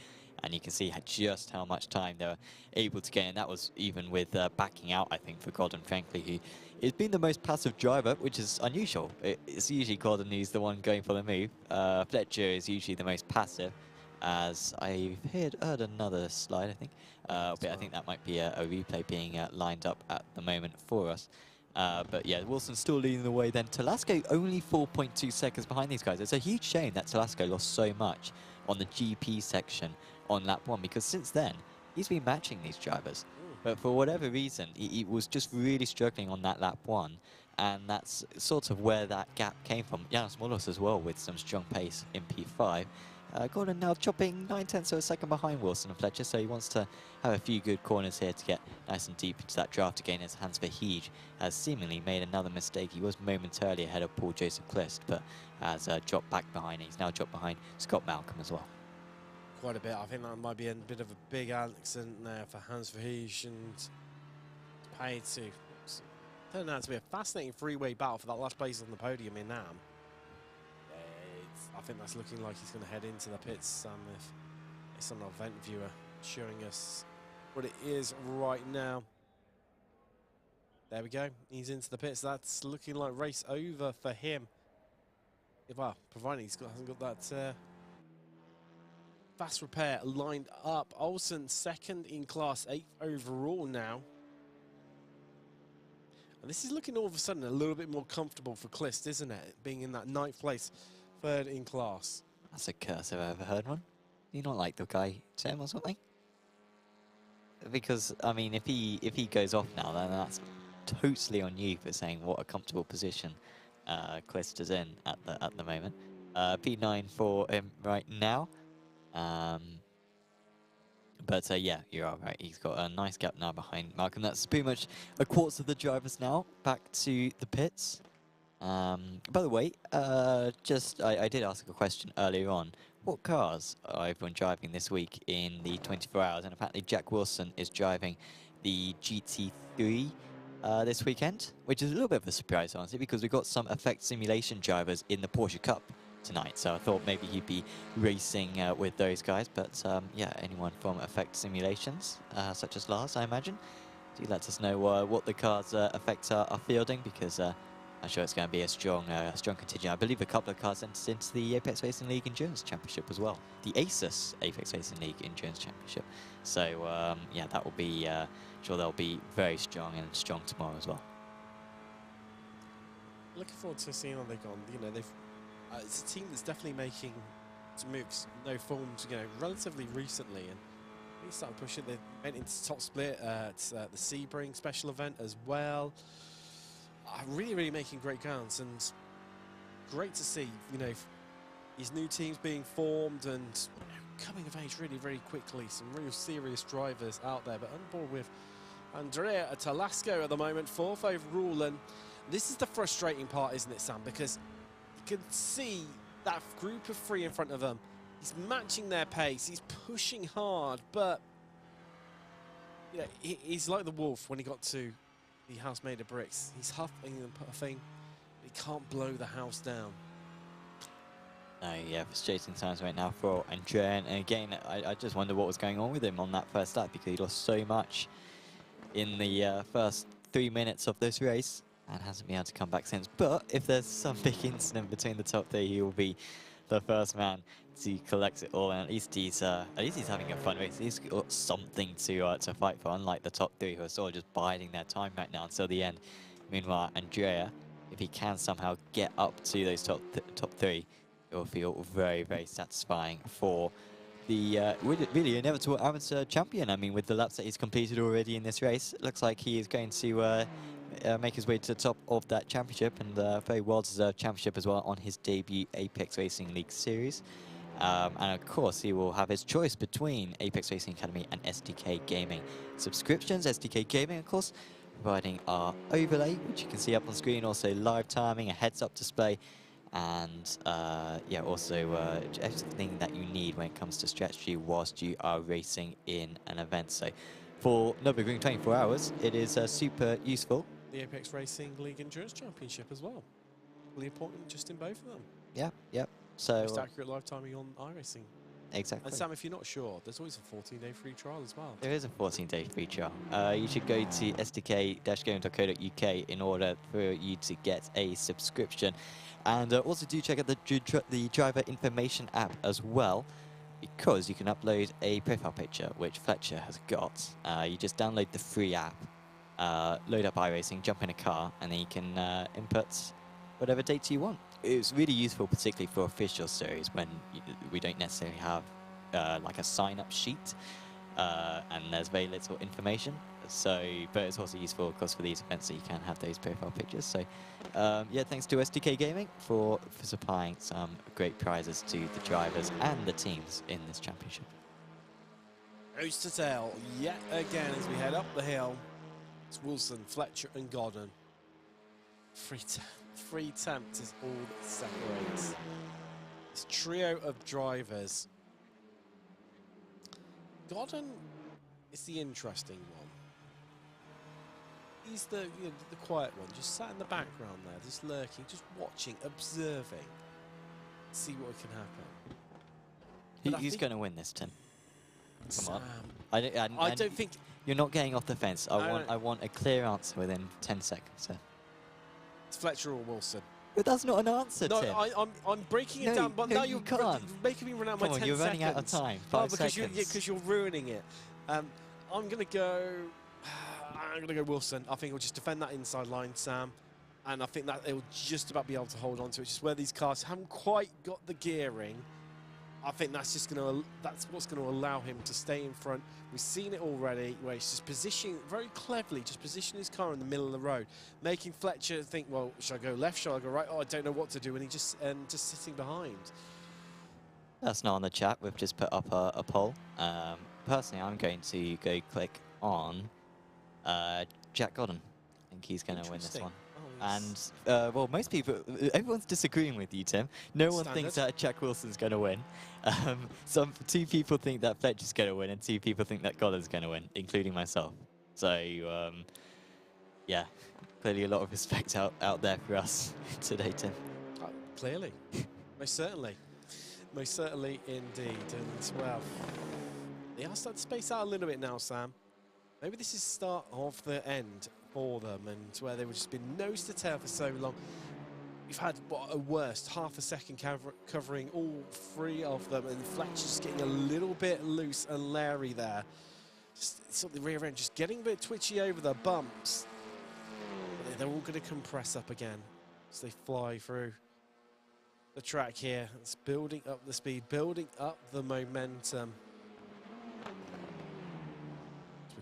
And you can see just how much time they were able to get in. That was even with backing out, I think, for Godden, frankly, who has been the most passive driver, which is unusual. It's usually Godden who's the one going for the move. Fletcher is usually the most passive, as I've heard another slide, I think. But I think that might be a replay being lined up at the moment for us. But yeah, Wilson's still leading the way then. Telasco only 4.2 seconds behind these guys. It's a huge shame that Telasco lost so much on the GP section on lap 1, because since then, he's been matching these drivers. But for whatever reason, he was just really struggling on that lap 1. And that's sort of where that gap came from. Janos Molos as well with some strong pace in P5. Gordon now chopping 9/10 of a second behind Wilson and Fletcher, so he wants to have a few good corners here to get nice and deep into that draft again, as Hans Verheij has seemingly made another mistake. He was momentarily ahead of Paul Joseph Klist, but has dropped back behind. He's now dropped behind Scott Malcolm as well. Quite a bit. I think that might be a bit of a big accident there for Hans Verheij and paid to. Turned out to be a fascinating three-way battle for that last place on the podium in NAM. I I think that's looking like he's going to head into the pits, Sam, if it's on our event viewer showing us what it is right now. There we go. He's into the pits. That's looking like race over for him. Well, providing hasn't got that fast repair lined up. Olsen second in class, 8th overall now. And this is looking all of a sudden a little bit more comfortable for Clist, isn't it? Being in that 9th place, 3rd in class. That's a curse if I've ever heard one. Do you not like the guy, Tim, or something? Because, I mean, if he goes off now, then that's totally on you for saying what a comfortable position Clist is in at the moment. P9 for him right now. But yeah, you're all right. He's got a nice gap now behind Malcolm. That's pretty much a quarter of the drivers now back to the pits. By the way, I did ask a question earlier on. What cars are everyone driving this week in the 24 hours? And apparently Jack Wilson is driving the GT3 this weekend, which is a little bit of a surprise, honestly, because we've got some effect simulation drivers in the Porsche Cup tonight. So I thought maybe he'd be racing with those guys. But yeah, anyone from Effect Simulations, such as Lars, I imagine, do let us know what the cars Effect are fielding, because I'm sure it's going to be a strong contingent. I believe a couple of cars entered into the Apex Racing League Endurance Championship as well, the ASUS Apex Racing League Endurance Championship. So yeah, that will be sure they'll be very strong and strong tomorrow as well. Looking forward to seeing how they've gone. You know, they've it's a team that's definitely making some moves, no forms, you know, relatively recently, and they started pushing. They went into top split at the Sebring special event as well. Really making great guns, and great to see, you know, these new teams being formed and coming of age really quickly. Some real serious drivers out there, but on board with Andrea Talasco at the moment, 4th overall. And this is the frustrating part, isn't it, Sam? Because you can see that group of 3 in front of him. He's matching their pace. He's pushing hard, but you know, he's like the wolf when he got to the house made of bricks. He's huffing and puffing, but he can't blow the house down. No, yeah, frustrating times right now for Andrea. And again, I just wonder what was going on with him on that first lap, because he lost so much in the first 3 minutes of this race and hasn't been able to come back since. But if there's some big incident between the top 3, he will be the first man to collect it all. And at least he's having a fun race. He's got something to fight for, unlike the top 3 who are sort of just biding their time right now until the end. Meanwhile, Andrea, if he can somehow get up to those top 3, it will feel very satisfying for the really inevitable amateur champion. I mean, with the laps that he's completed already in this race, it looks like he is going to make his way to the top of that championship, and very well-deserved championship as well on his debut Apex Racing League Series. And of course, he will have his choice between Apex Racing Academy and SDK Gaming subscriptions. SDK Gaming, of course, providing our overlay, which you can see up on screen, also live timing, a heads-up display, and yeah, also everything that you need when it comes to strategy whilst you are racing in an event. So for Nurburgring 24 hours, it is super useful. The Apex Racing League Endurance Championship as well. Really important just in both of them. Yeah. So most accurate live timing on iRacing. Exactly. And Sam, if you're not sure, there's always a 14-day free trial as well. There is a 14-day free trial. You should go to sdk-gaming.co.uk in order for you to get a subscription. And also do check out the driver information app as well, because you can upload a profile picture, which Fletcher has got. You just download the free app, load up iRacing, jump in a car, and then you can input whatever dates you want. It's really useful, particularly for official series when we don't necessarily have like a sign-up sheet and there's very little information. So, but it's also useful, of course, for these events that you can have those profile pictures. So, yeah, thanks to SDK Gaming for supplying some great prizes to the drivers and the teams in this championship. Who's to tell yet again as we head up the hill? It's Wilson, Fletcher, and Godden. Free attempt is all that separates this trio of drivers. Godden is the interesting one. He's the quiet one, just sat in the background there, just lurking, just watching, observing. see what can happen. But I Who's think going to win this, Tim? Come on. Sam, I don't think You're not getting off the fence. No. I want a clear answer within 10 seconds. So. it's Fletcher or Wilson. But that's not an answer, No, Tim. I'm breaking it No, down, but no, now you you're can't. making me run out Come my on, 10 you're seconds. running out of time. Oh, 5 seconds. because you're ruining it. I'm gonna go. I'm gonna go Wilson. I think he'll just defend that inside line, Sam, and I think that they'll just about be able to hold on to it. Just where these cars haven't quite got the gearing. I think that's what's going to allow him to stay in front. We've seen it already, where he's just positioning very cleverly, just position his car in the middle of the road, making Fletcher think, well, should I go left, should I go right? Oh, I don't know what to do, and he just sitting behind. That's not on the chat. We've just put up a poll. Personally, I'm going to go click on Jack Godden. I think he's going to win this one. And, well, most people, everyone's disagreeing with you, Tim. No one thinks that Jack Wilson's going to win. Two people think that Fletcher's going to win, and 2 people think that Godden's going to win, including myself. So, yeah, clearly a lot of respect out there for us today, Tim. Clearly. Most certainly. Most certainly indeed. And, well, they are starting to space out a little bit now, Sam. Maybe this is the start of the end for them, and where they would just been nose to tail for so long. We've had what a worst half a second covering all 3 of them, and Fletcher's getting a little bit loose and Larry there. Just sort of the rear end just getting a bit twitchy over the bumps. But they're all going to compress up again as they fly through the track here. It's building up the speed, building up the momentum.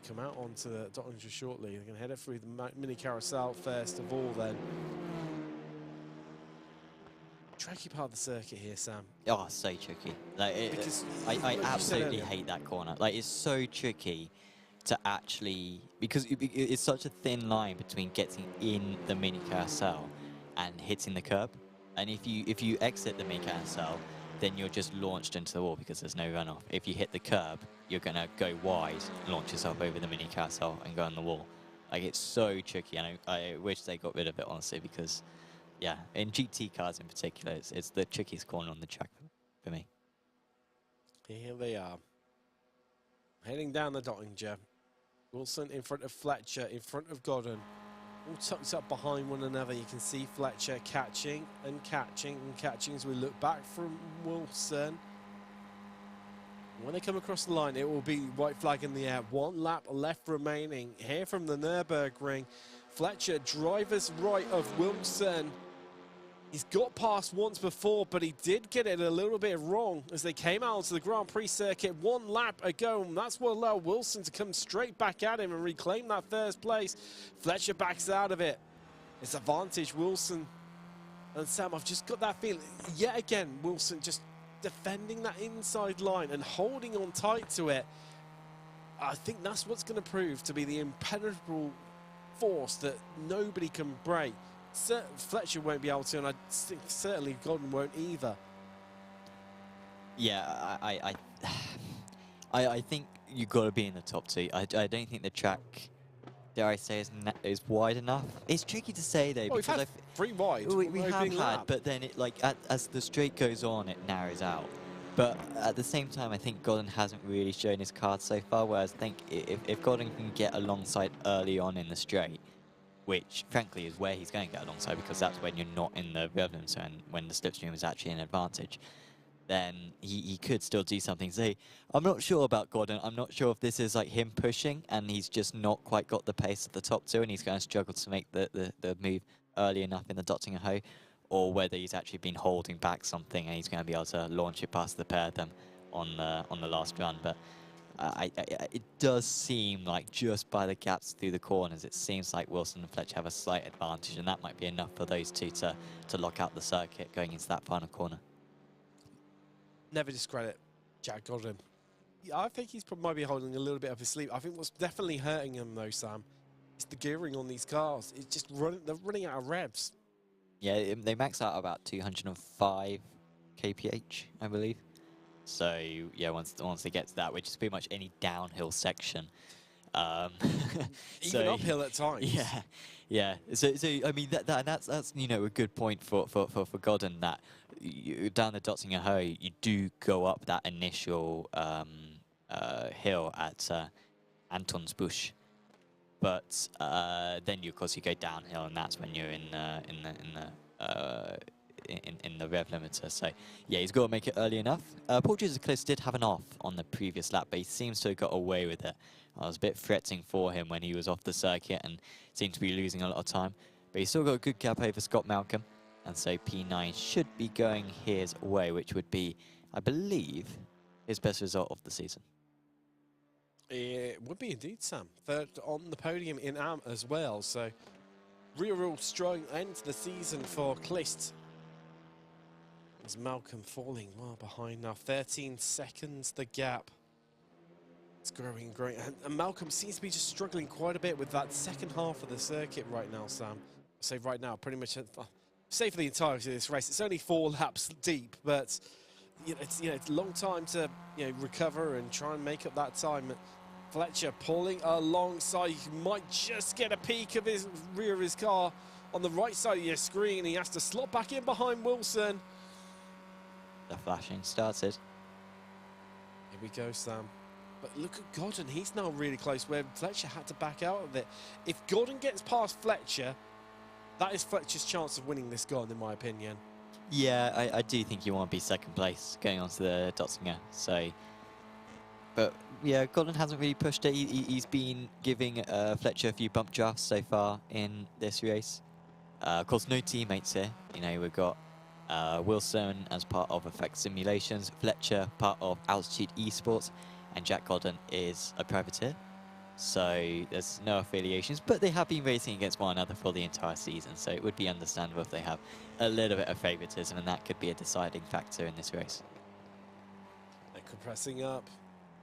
Come out onto the Nottinghamshire shortly. They're going to head up through the mini carousel first of all then. Tricky part of the circuit here, Sam. Oh, so tricky. Like, I absolutely hate that corner. Like, it's so tricky to actually, because it's such a thin line between getting in the mini carousel and hitting the curb. And if you exit the mini carousel, then you're just launched into the wall because there's no runoff. If you hit the curb, you're going to go wide, launch yourself over the mini carousel and go on the wall. Like, it's so tricky, and I wish they got rid of it, honestly, because, yeah, in GT cars in particular, it's the trickiest corner on the track for me. Here they are. Heading down the Nottinghamshire. Wilson in front of Fletcher, in front of Godden. All tucked up behind one another. You can see Fletcher catching and catching and catching as we look back from Wilson. When they come across the line, it will be white flag in the air. 1 lap left remaining here from the Nurburgring. Fletcher, driver's right of Wilson. He's got past once before, but he did get it a little bit wrong as they came out onto the Grand Prix circuit 1 lap ago, and that's what allowed Wilson to come straight back at him and reclaim that first place. Fletcher backs out of it. It's advantage Wilson. And Sam, I've just got that feeling, yet again, Wilson just defending that inside line and holding on tight to it. I think that's what's going to prove to be the impenetrable force that nobody can break. Fletcher won't be able to, and I think certainly Godden won't either. Yeah, I think you've got to be in the top 2. I don't think the track, dare I say, is wide enough. It's tricky to say though, because we've had 3 wide. We have had, but then it as the straight goes on, it narrows out. But at the same time, I think Godden hasn't really shown his cards so far. Whereas I think if Godden can get alongside early on in the straight, which frankly is where he's going to get alongside, because that's when you're not in the revenue zone, when the slipstream is actually an advantage, then he could still do something. So I'm not sure about Godden. I'm not sure if this is like him pushing and he's just not quite got the pace of the top 2 and he's going to struggle to make the move early enough in the Nottingham, or whether he's actually been holding back something and he's going to be able to launch it past the pair of them on the last run. But it does seem like just by the gaps through the corners, it seems like Wilson and Fletcher have a slight advantage, and that might be enough for those 2 to lock out the circuit going into that final corner. Never discredit Jack Godden. Yeah, I think he's might be holding a little bit of his sleeve. I think what's definitely hurting him though, Sam, is the gearing on these cars. It's just they're running out of revs. Yeah, they max out about 205 kph, I believe. So yeah, once they get to that, which is pretty much any downhill section, Even uphill at times. Yeah, yeah. So I mean, that's you know, a good point for Godden, that down the Dottinger Hoe, you do go up that initial hill at Antonsbusch, but then you, of course, you go downhill, and that's when you're in the rev limiter. So yeah, he's got to make it early enough. Portuguese Eclipse did have an off on the previous lap, but he seems to have got away with it. I was a bit fretting for him when he was off the circuit and seemed to be losing a lot of time. But he's still got a good gap over Scott Malcolm, and so P9 should be going his way, which would be, I believe, his best result of the season. It would be indeed, Sam. Third on the podium in AM as well, so real strong end to the season for Clist. As Malcolm falling well behind now, 13 seconds the gap. It's growing great, and Malcolm seems to be just struggling quite a bit with that second half of the circuit right now, Sam. I say right now, pretty much, say for the entirety of this race. It's only 4 laps deep, but it's a long time to recover and try and make up that time. Fletcher pulling alongside. He might just get a peek of his rear of his car on the right side of your screen. He has to slot back in behind Wilson. The flashing started. Here we go, Sam. But look at Godden. He's now really close, where Fletcher had to back out of it. If Godden gets past Fletcher, that is Fletcher's chance of winning this gun, in my opinion. Yeah, I do think you want to be second place going on to the Dottinger. So, but yeah, Godden hasn't really pushed it. He's been giving Fletcher a few bump drafts so far in this race. Of course, no teammates here. We've got Wilson as part of Effect Simulations, Fletcher part of Altitude Esports, and Jack Godden is a privateer. So there's no affiliations, but they have been racing against one another for the entire season, so it would be understandable if they have a little bit of favoritism, and that could be a deciding factor in this race. They're compressing up.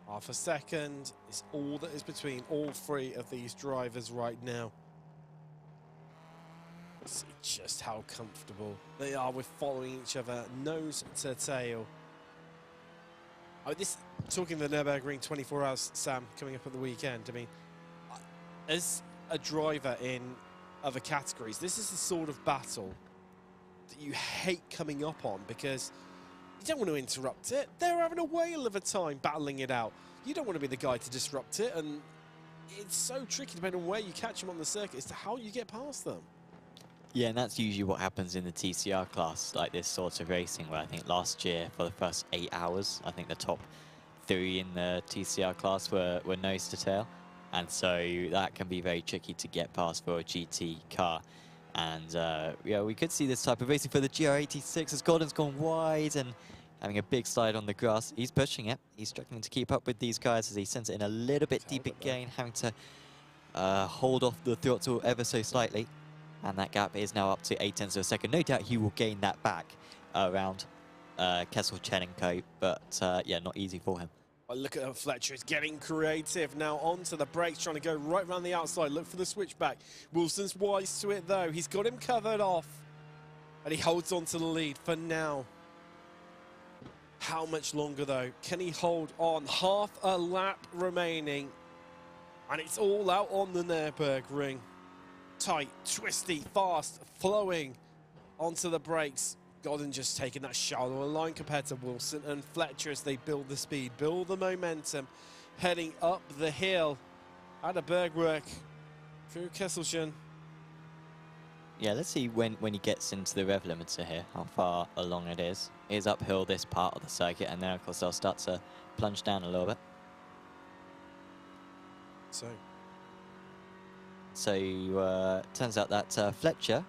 Half a second is all that is between all 3 of these drivers right now. See just how comfortable they are with following each other nose to tail. Talking the Nurburgring 24 hours, Sam, coming up at the weekend. I mean, as a driver in other categories, this is the sort of battle that you hate coming up on, because you don't want to interrupt it. They're having a whale of a time battling it out. You don't want to be the guy to disrupt it, and it's so tricky depending on where you catch them on the circuit as to how you get past them. Yeah, and that's usually what happens in the TCR class, like this sort of racing, where I think last year for the first 8 hours, I think the top 3 in the TCR class were nose to tail, and so that can be very tricky to get past for a GT car. And yeah, we could see this type of racing for the GR86 as Gordon's gone wide and having a big slide on the grass. He's pushing it. He's struggling to keep up with these guys as he sends it in a little bit deep again, having to hold off the throttle ever so slightly. And that gap is now up to 0.8 of a second. No doubt he will gain that back around Kessel-Chelenko, but yeah, not easy for him. Well, look at Fletcher, he's getting creative now onto the brakes, trying to go right around the outside, look for the switchback. Wilson's wise to it though, he's got him covered off, and he holds on to the lead for now. How much longer though? Can he hold on? Half a lap remaining, and it's all out on the Nurburgring. Tight, twisty, fast, flowing onto the brakes. Godden just taking that shallower line compared to Wilson and Fletcher as they build the speed, build the momentum, heading up the hill at a Bergwerk through Kesselchen. Yeah, let's see when he gets into the rev limiter here, how far along it is. It is uphill this part of the circuit, and then of course they'll start to plunge down a little bit. So turns out that Fletcher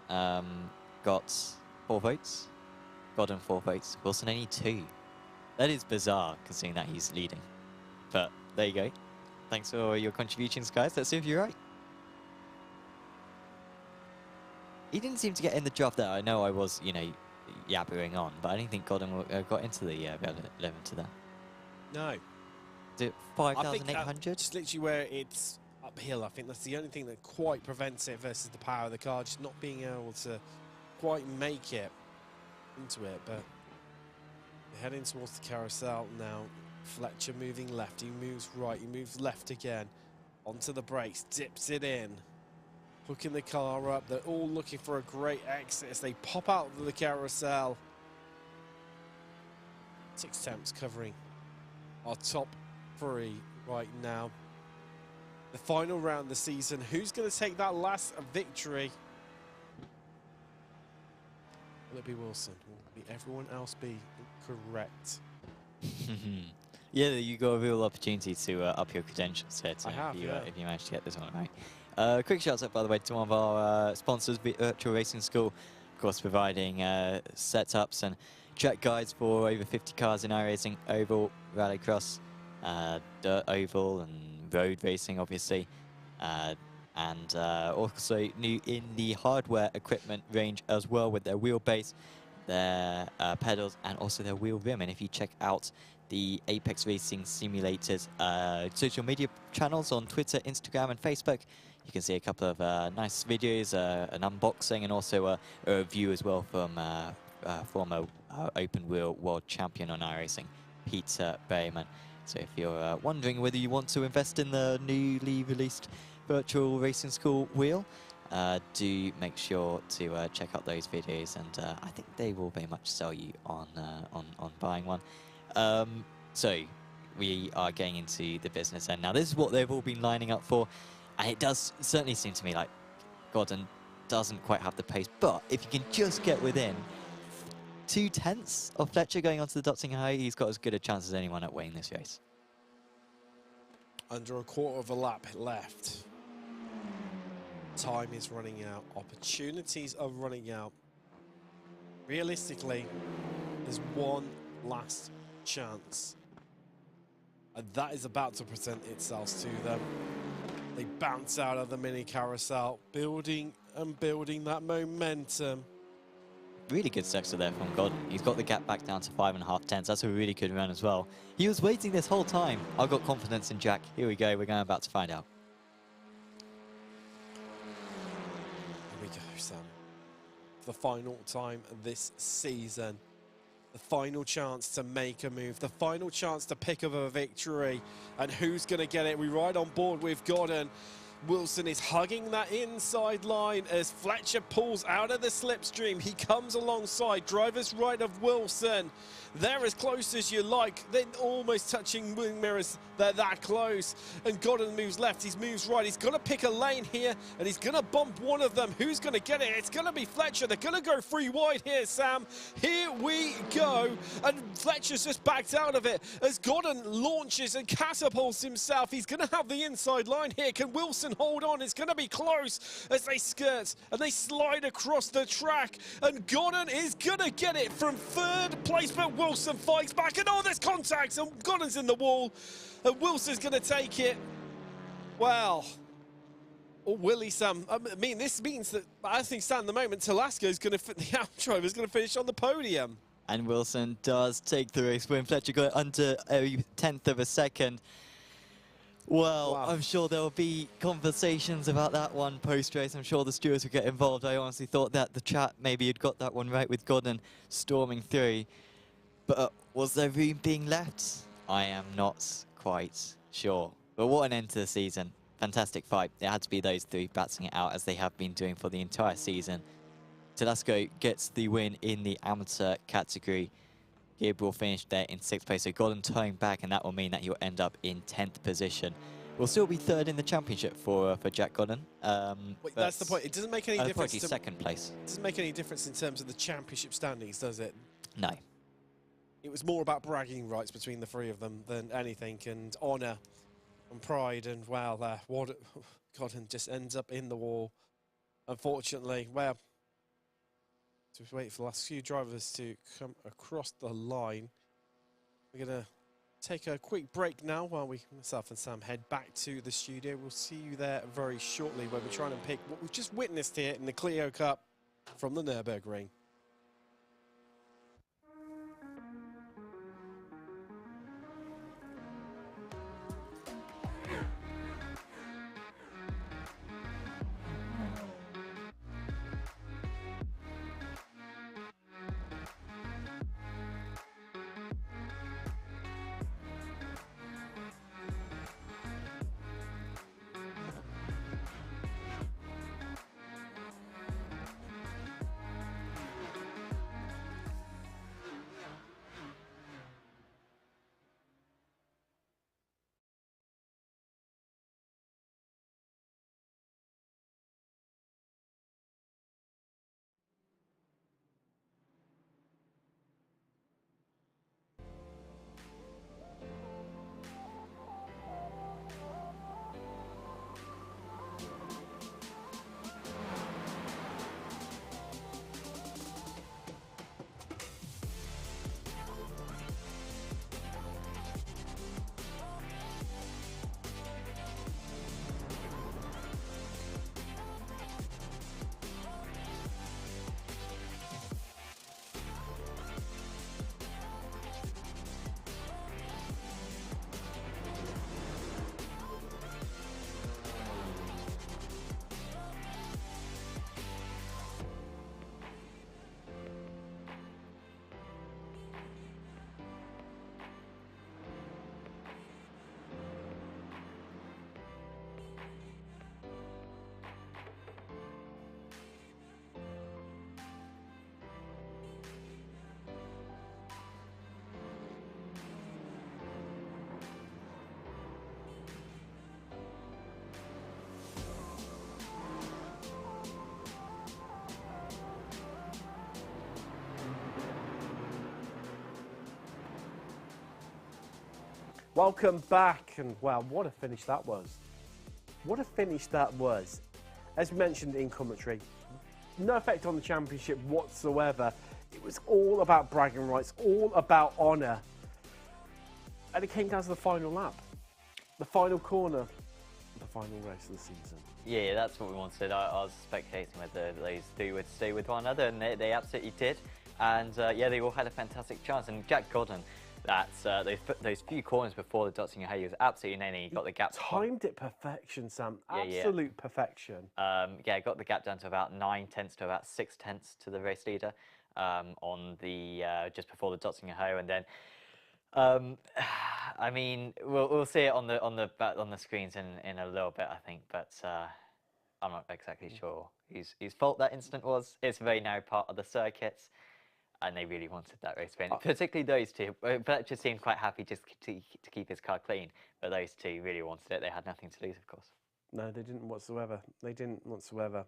got 4 votes, Godden 4 votes, Wilson only 2. That is bizarre, considering that he's leading. But there you go. Thanks for your contributions, guys. Let's see if you're right. He didn't seem to get in the draft there. I know I was, yabbering on, but I didn't think Godden got into the limiter there. No. Is it 5,800? Just literally where it's uphill. I think that's the only thing that quite prevents it versus the power of the car, just not being able to quite make it into it. But they're heading towards the carousel now. Fletcher moving left, he moves right, he moves left again. Onto the brakes, dips it in. Hooking the car up. They're all looking for a great exit as they pop out of the carousel. 6 temps covering our top 3 right now. The final round of the season. Who's going to take that last victory? Will it be Wilson? Will everyone else be correct? Yeah, you got a real opportunity to up your credentials here, Tim, if you manage to get this one right. Quick shout out, by the way, to one of our sponsors, Virtual Racing School, of course, providing setups and track guides for over 50 cars in iRacing, oval, rallycross, dirt oval, and road racing, obviously. And also new in the hardware equipment range as well, with their wheelbase, their pedals, and also their wheel rim. And if you check out the Apex Racing Simulators social media channels on Twitter, Instagram, and Facebook, you can see a couple of nice videos, an unboxing, and also a review as well from former open wheel world champion on iRacing, Peter Bayman. So if you're wondering whether you want to invest in the newly released Virtual Racing School wheel, do make sure to check out those videos, and I think they will very much sell you on buying one. So we are getting into the business end now. This is what they've all been lining up for, and it does certainly seem to me like Gordon doesn't quite have the pace, but if you can just get within 2/10 of Fletcher going onto the Dotsing High, he's got as good a chance as anyone at winning this race. Under a quarter of a lap left. Time is running out. Opportunities are running out. Realistically, there's one last chance. And that is about to present itself to them. They bounce out of the mini carousel, building and building that momentum. Really good sector there from Gordon. He's got the gap back down to 5.5 tenths. That's a really good run as well. He was waiting this whole time. I've got confidence in Jack. Here we go. We're about to find out. Here we go, Sam. For the final time this season. The final chance to make a move. The final chance to pick up a victory. And who's going to get it? We ride on board with Gordon. Wilson is hugging that inside line as Fletcher pulls out of the slipstream. He comes alongside, driver's right of Wilson. They're as close as you like. They're almost touching wing mirrors. They're that close. And Gordon moves left, he moves right. He's got to pick a lane here, and he's going to bump one of them. Who's going to get it? It's going to be Fletcher. They're going to go 3 wide here, Sam. Here we go. And Fletcher's just backed out of it as Gordon launches and catapults himself. He's going to have the inside line here. Can Wilson hold on? It's going to be close as they skirt and they slide across the track. And Gordon is going to get it from 3rd place, but Wilson fights back, and there's contact, and Gordon's in the wall, and Wilson's going to take it. Well, or will he, Sam? I mean, this means that I think, Sam, the moment Telasco's going to, the out driver's going to finish on the podium. And Wilson does take the race win. Fletcher got under a 1/10 of a second. Well, wow. I'm sure there will be conversations about that one post-race. I'm sure the stewards will get involved. I honestly thought that the chat maybe had got that one right with Gordon storming through. But was there room being left? I am not quite sure. But what an end to the season. Fantastic fight. It had to be those 3 battling it out as they have been doing for the entire season. Telasco gets the win in the amateur category. Gabriel finished there in 6th place, so Gordon towing back, and that will mean that he'll end up in 10th position. Will still be 3rd in the championship for Jack Gordon. Wait, that's the point. It doesn't make any difference. Probably 2nd place. It doesn't make any difference in terms of the championship standings, does it? No. It was more about bragging rights between the 3 of them than anything, and honour and pride, and wow, Gordon just ends up in the wall. Unfortunately, well, to wait for the last few drivers to come across the line. We're going to take a quick break now while myself and Sam head back to the studio. We'll see you there very shortly when we're trying to pick what we've just witnessed here in the Clio Cup from the Nurburgring. Welcome back, and wow, what a finish that was. What a finish that was. As we mentioned in commentary, no effect on the championship whatsoever. It was all about bragging rights, all about honour. And it came down to the final lap, the final corner, the final race of the season. Yeah, that's what we wanted. I was spectating whether those two would stay with one another, and they absolutely did. And yeah, they all had a fantastic chance. And Jack Godden, those few corners before the Dotting Hay was absolutely nailing. He got the gap. Timed it perfection, Sam. Yeah, Absolute perfection. Yeah, got the gap down to about 9/10 to about 6/10 to the race leader on the just before the Dotting Hay, and then. I mean, we'll see it on the screens in a little bit, I think, but I'm not exactly sure whose fault that incident was. It's a very narrow part of the circuits, and they really wanted that race win. Particularly those two. Fletcher seemed quite happy just to keep his car clean, but those two really wanted it. They had nothing to lose, of course. No, they didn't whatsoever. They didn't whatsoever.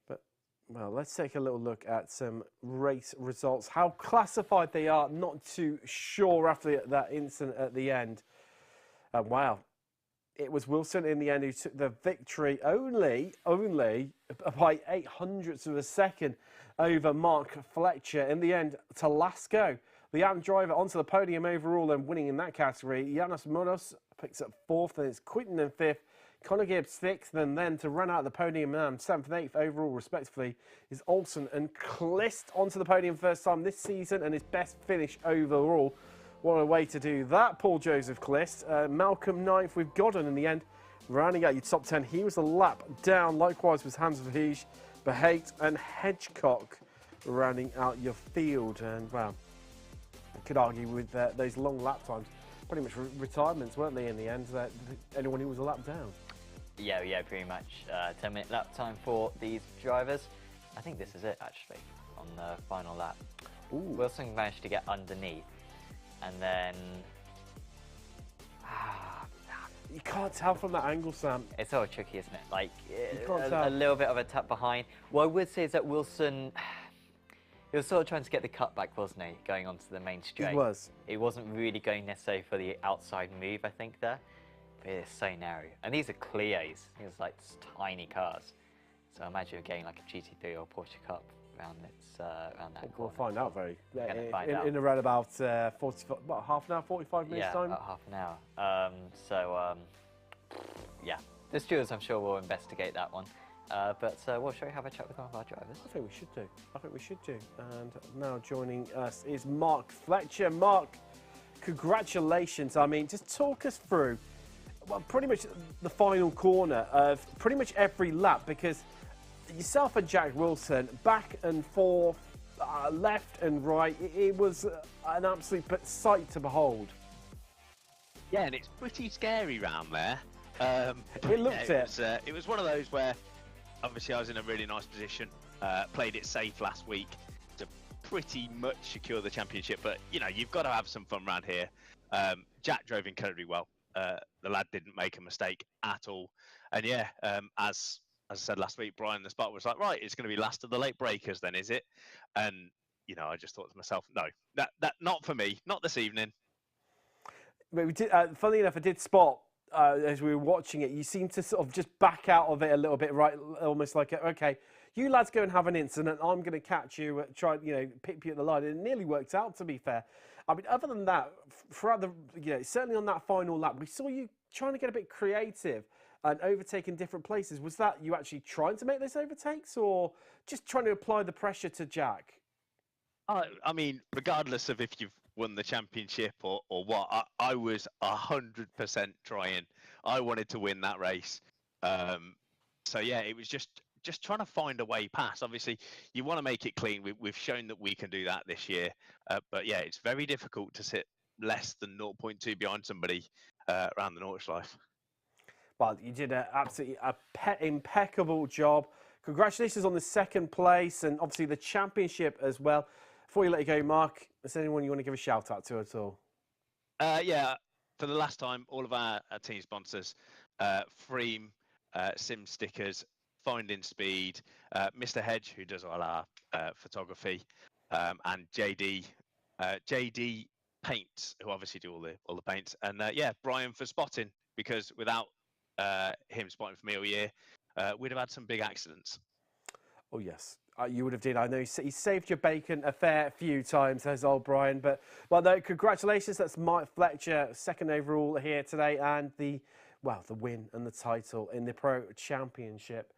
But, well, let's take a little look at some race results. How classified they are, not too sure after that incident at the end. Wow. It was Wilson in the end who took the victory only by 0.08 of a second over Mark Fletcher. In the end, Talasco, the AMP driver, onto the podium overall and winning in that category. Yanis Munoz picks up 4th, and it's Quinton in 5th. Connor Gibbs 6th, and then to run out the podium 7th and 8th overall respectively is Olsen and Clist onto the podium first time this season and his best finish overall. What a way to do that, Paul Joseph Clist. Malcolm 9th with Godden in the end, rounding out your top 10. He was a lap down, likewise was Hans Verheij, Behait and Hedgecock rounding out your field. And well, I could argue with those long lap times, pretty much retirements, weren't they, in the end, anyone who was a lap down? Yeah, pretty much. 10-minute lap time for these drivers. I think this is it, actually, on the final lap. Ooh. Wilson managed to get underneath, and then... You can't tell from that angle, Sam. It's so tricky, isn't it? Like, can't tell. a little bit of a tap behind. What I would say is that Wilson... He was sort of trying to get the cutback, wasn't he, going onto the main straight? He was. He wasn't really going necessarily for the outside move, I think, there. But it's so narrow. And these are Clios. These are like tiny cars. So imagine you're getting like a GT3 or Porsche Cup around that We'll corner. find out in around about 45, what, half an hour, 45 minutes time? Yeah, about half an hour. Yeah, the stewards, I'm sure, will investigate that one. But shall we have a chat with one of our drivers? I think we should do. And now joining us is Mark Fletcher. Mark, congratulations. I mean, just talk us through, well, pretty much the final corner of pretty much every lap, because yourself and Jack Wilson, back and forth, left and right, it was an absolute sight to behold. Yeah, and it's pretty scary round there. It was one of those where, obviously, I was in a really nice position. Played it safe last week to pretty much secure the championship. But you know, you've got to have some fun around here. Jack drove incredibly well. The lad didn't make a mistake at all. And yeah, as I said last week, Brian the Spot was like, right, it's going to be last of the late breakers, then, is it? And you know, I just thought to myself, no, that not for me, not this evening. But we did. Funnily enough, I did spot. As we were watching it, you seem to sort of just back out of it a little bit, right? Almost like, okay, you lads go and have an incident. I'm going to catch you, try, pick you at the line. And it nearly worked out, to be fair. I mean, other than that, throughout certainly on that final lap, we saw you trying to get a bit creative and overtaking different places. Was that you actually trying to make those overtakes, or just trying to apply the pressure to Jack? I mean, regardless of if you've won the championship or what, I was 100% trying. I wanted to win that race. So yeah, it was just trying to find a way past. Obviously, you want to make it clean. We've shown that we can do that this year. But yeah, it's very difficult to sit less than 0.2 behind somebody around the Nordschleife. Well, you did absolutely impeccable job. Congratulations on the second place and obviously the championship as well. Before you let you go, Mark, is there anyone you want to give a shout out to at all? Yeah, for the last time, all of our team sponsors, Freem, Sim Stickers, Finding Speed, Mr. Hedge, who does all our photography, and JD Paint, who obviously do all the paints, and yeah, Brian for spotting, because without him spotting for me all year, we'd have had some big accidents. Oh, yes. You would have did. I know he saved your bacon a fair few times, says old Brian. But, well, no, congratulations. That's Mike Fletcher, second overall here today. And the win and the title in the Pro Championship.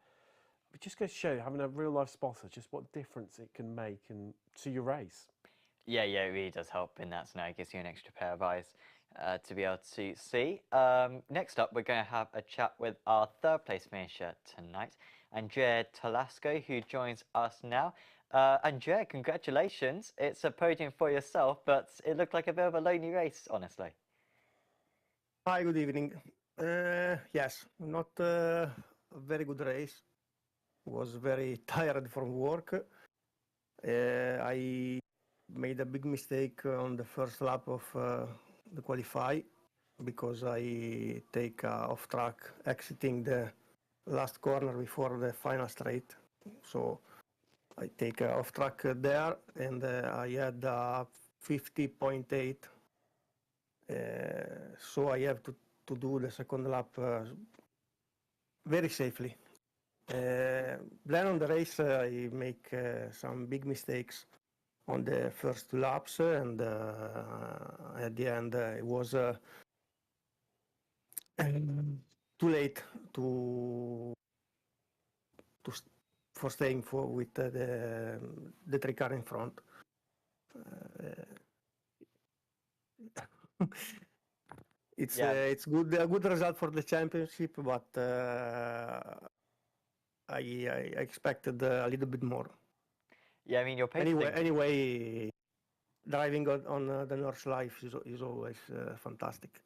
It just goes to show, having a real-life spotter, just what difference it can make to your race. Yeah, it really does help in that scenario. It gives you an extra pair of eyes to be able to see. Next up, we're going to have a chat with our third place finisher tonight, Andrea Talasco, who joins us now. Andrea, congratulations. It's a podium for yourself, but it looked like a bit of a lonely race, honestly. Hi, good evening. Yes, not a very good race. Was very tired from work. I made a big mistake on the first lap of the qualify because I take off track exiting the last corner before the final straight. So I take off track there, and I had 50.8. So I have to do the second lap very safely. Then on the race, I make some big mistakes on the first two laps, and at the end, it was too late for staying with the three car in front. It's good, a good result for the championship, but I expected a little bit more. Yeah, I mean, your pace. Anyway, driving on the North Life is always fantastic.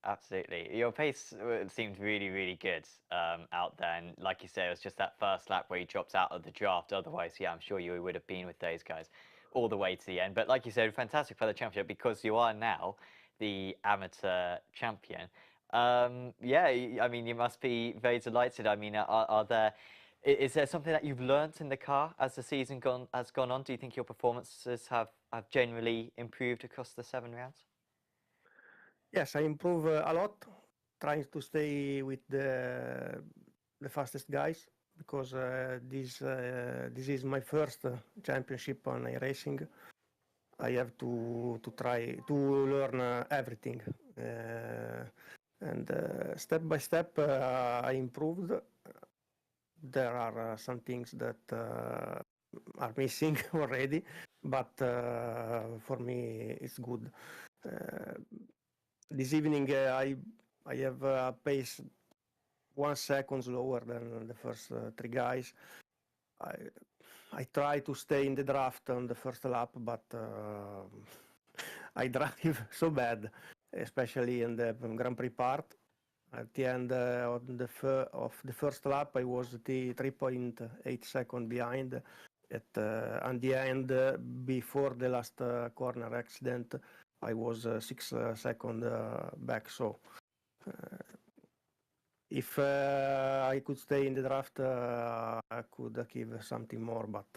Absolutely. Your pace seemed really, really good out there. And like you said, it was just that first lap where you dropped out of the draft. Otherwise, yeah, I'm sure you would have been with those guys all the way to the end. But like you said, fantastic for the championship, because you are now the amateur champion. Yeah, I mean, you must be very delighted. I mean, is there something that you've learnt in the car as the season has gone on? Do you think your performances have generally improved across the 7 rounds? Yes, I improve a lot, trying to stay with the fastest guys, because this is my first championship on iRacing. I have to try to learn everything, and step by step I improved. There are some things that are missing already, but for me it's good. This evening I have a pace 1 second lower than the first three guys. I try to stay in the draft on the first lap, but I drive so bad, especially in the Grand Prix part. At the end of the first lap, I was 3.8 seconds behind. At the end, before the last corner accident, I was 6 seconds back. So if I could stay in the draft, I could achieve something more. But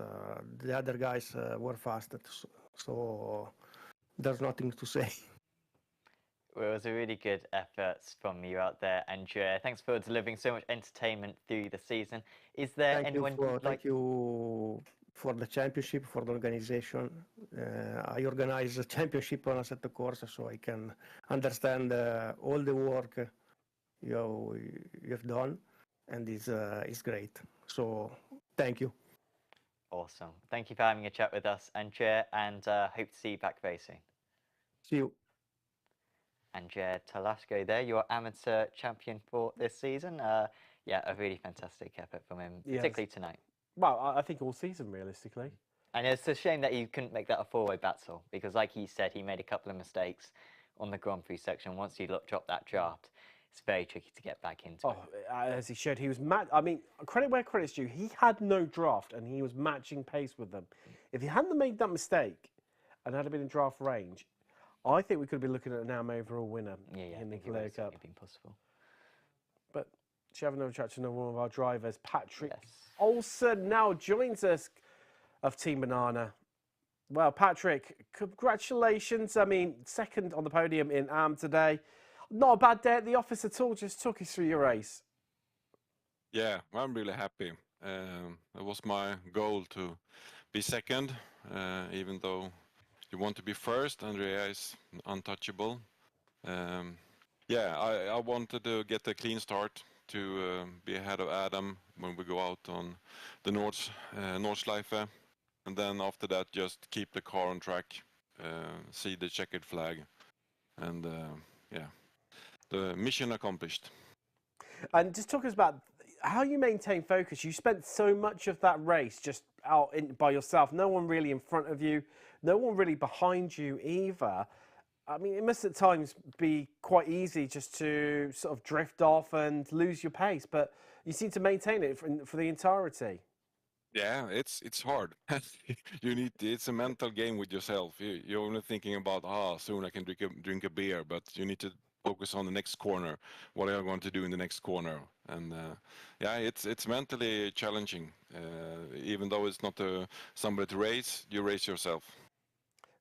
the other guys were faster, so there's nothing to say. Well, it was a really good effort from you out there, Andrea. Thanks for delivering so much entertainment through the season. Is there anyone you'd like... Thank you for the championship, for the organization. I organize a championship on Assetto Corsa, so I can understand all the work you've done, and it's great. So thank you. Awesome. Thank you for having a chat with us, Andrea, and hope to see you back very soon. See you. Andrea Talasco there, your amateur champion for this season. Yeah, a really fantastic effort from him, particularly tonight. Well, I think all season, realistically. And it's a shame that he couldn't make that a four-way battle, because like he said, he made a couple of mistakes on the Grand Prix section. Once he dropped that draft, it's very tricky to get back into it. As he showed, he was I mean, credit where credit's due. He had no draft, and he was matching pace with them. If he hadn't made that mistake and had been in draft range, I think we could be looking at an AM overall winner in the Clio Cup. Been possible. But shall we have another chat to one of our drivers, Patrick Olsen, now joins us of Team Banana. Well, Patrick, congratulations. I mean, second on the podium in AM today. Not a bad day at the office at all. Just took us through your race. Yeah, I'm really happy. It was my goal to be second, even though you want to be first. Andrea is untouchable. Yeah, I wanted to get a clean start to be ahead of Adam when we go out on the Nordschleife, and then after that just keep the car on track, see the checkered flag, and yeah, the mission accomplished. And just talk us about how you maintain focus. You spent so much of that race just out by yourself. No one really in front of you. No one really behind you either. I mean, it must at times be quite easy just to sort of drift off and lose your pace, but you seem to maintain it for the entirety. Yeah, it's hard. It's a mental game with yourself. You're only thinking about soon I can drink a beer, but you need to focus on the next corner. What am I going to do in the next corner? And yeah, it's mentally challenging. Even though it's not somebody to race, you race yourself.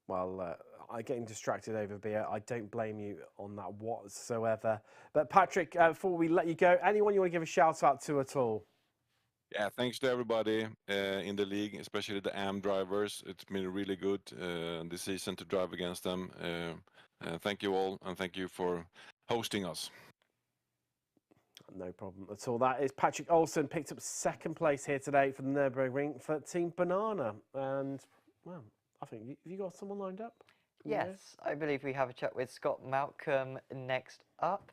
Well, I'm getting distracted over beer. I don't blame you on that whatsoever. But Patrick, before we let you go, anyone you want to give a shout out to at all? Yeah, thanks to everybody in the league, especially the AM drivers. It's been really good this season to drive against them. Thank you all, and thank you for hosting us. No problem at all. That is Patrick Olsen, picked up second place here today for the Nurburgring for Team Banana. And, well, I think, have you got someone lined up? Yes, I believe we have a chat with Scott Malcolm next up.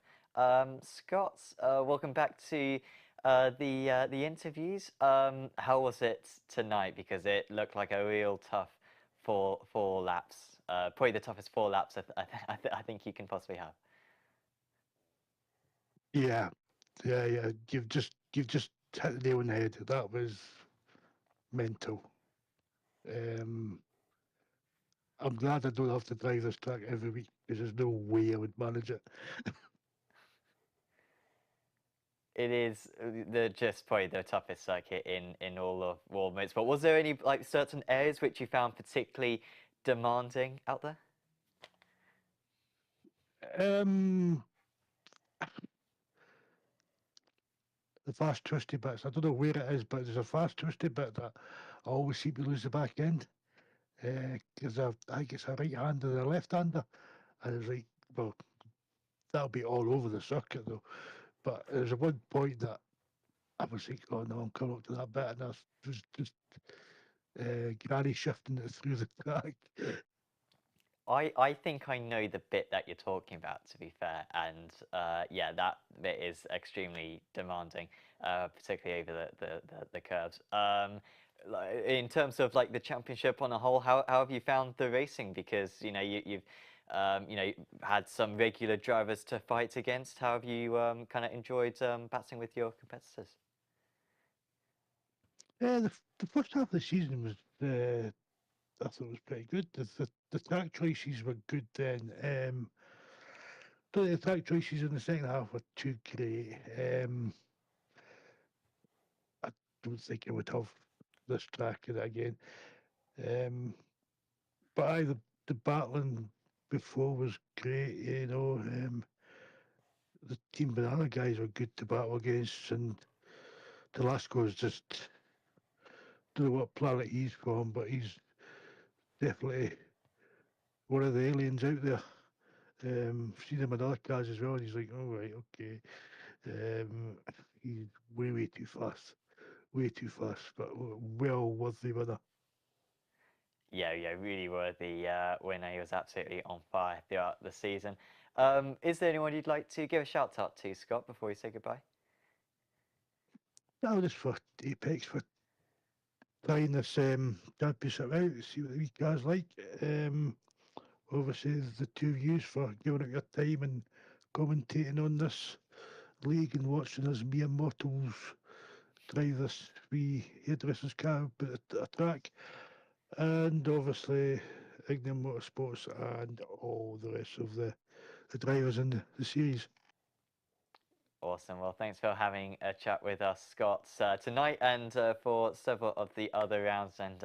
Scott, welcome back to the interviews. How was it tonight? Because it looked like a real tough four laps. Probably the toughest 4 laps I think you can possibly have. Yeah. You've just hit the nail on the head. That was mental. I'm glad I don't have to drive this track every week because there's no way I would manage it. It is just probably the toughest circuit in all of World. But was there any like certain areas which you found particularly demanding out there? The fast twisty bits. I don't know where it is, but there's a fast twisty bit that I always seem to lose the back end. Because I think it's a right hander and a left hander. And it's like, well, that'll be all over the circuit though. But there's one point that I was like, oh no, I'm coming up to that bit, and I was just granny shifting it through the track. I think I know the bit that you're talking about, to be fair, and yeah, that bit is extremely demanding, particularly over the curves. In terms of like the championship on a whole, how have you found the racing? Because you've had some regular drivers to fight against. How have you kind of enjoyed battling with your competitors? The first half of the season was, I thought it was pretty good. The track choices were good then. The track choices in the second half were too great. I don't think I would have this track in it again. But the battling before was great, the Team Banana guys were good to battle against, and Telasco is just, don't know what planet he's from, but he's definitely one of the aliens out there. Seen him in other cars as well, and he's like, oh right, okay. He's way too fast, but well worth the winner. Yeah, really worthy winner. He was absolutely on fire throughout the season. Is there anyone you'd like to give a shout out to, Scott, before we say goodbye? No, just for Apex for trying this championship out, see what the wee guys like. Obviously, the two of you for giving up your time and commentating on this league and watching us mere mortals drive this wee hairdresser's car up a track. And obviously, Ignium Motorsports and all the rest of the drivers in the series. Awesome. Well, thanks for having a chat with us, Scott, tonight and for several of the other rounds. And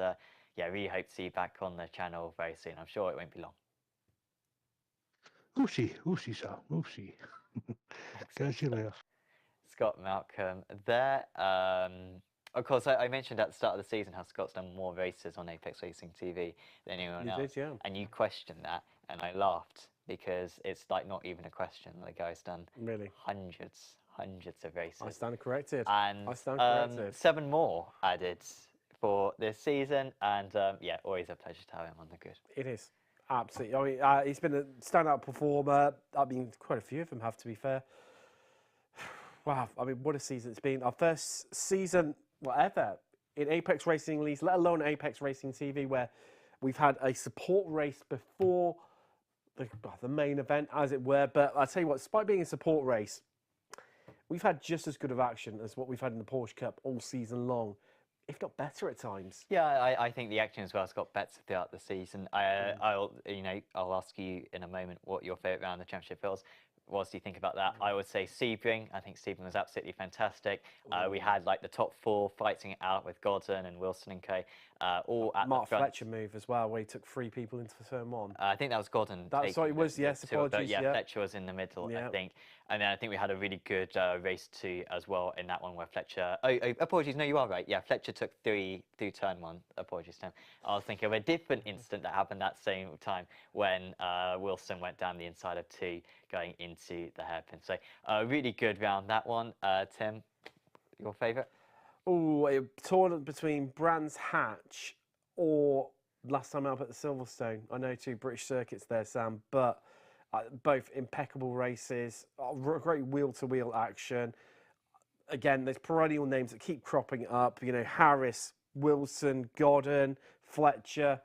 yeah, really hope to see you back on the channel very soon. I'm sure it won't be long. We'll see, sir. We'll see. Catch you later. Scott Malcolm there. Of course, I mentioned at the start of the season how Scott's done more races on Apex Racing TV than anyone else. Did, yeah. And you questioned that, and I laughed because it's like not even a question. The guy's done Really? hundreds of races. I stand corrected. And I stand corrected. 7 more added for this season, and yeah, always a pleasure to have him on the good. It is. Absolutely. I mean, he's been a standout performer. I mean, quite a few of them have, to be fair. Wow. I mean, what a season it's been. Our first season, whatever, in Apex Racing Leagues, let alone Apex Racing TV, where we've had a support race before the main event, as it were. But I'll tell you what, despite being a support race, we've had just as good of action as what we've had in the Porsche Cup all season long, if not better at times. Yeah, I think the action as well has got better throughout the season. I'll ask you in a moment what your favourite round of the championship was. Whilst you think about that, I would say Sebring. I think Sebring was absolutely fantastic. We had like the top 4 fighting it out with Gordon and Wilson and Co. All at Mark the front. Fletcher move as well, where he took 3 people into turn 1. I think that was Gordon. That's what it was, yes, apologies. Yeah, Fletcher was in the middle, I think. And then I think we had a really good race 2 as well in that one where Fletcher... Oh, apologies, no, you are right. Yeah, Fletcher took 3 through turn 1. Apologies, Tim. I was thinking of a different incident that happened that same time when Wilson went down the inside of 2 going into the hairpin. So a really good round, that one. Tim, your favourite? Oh, a torn between Brands Hatch or last time up at the Silverstone. I know 2 British circuits there, Sam, but both impeccable races, great wheel-to-wheel action. Again, there's perennial names that keep cropping up. You know, Harris, Wilson, Godden, Fletcher,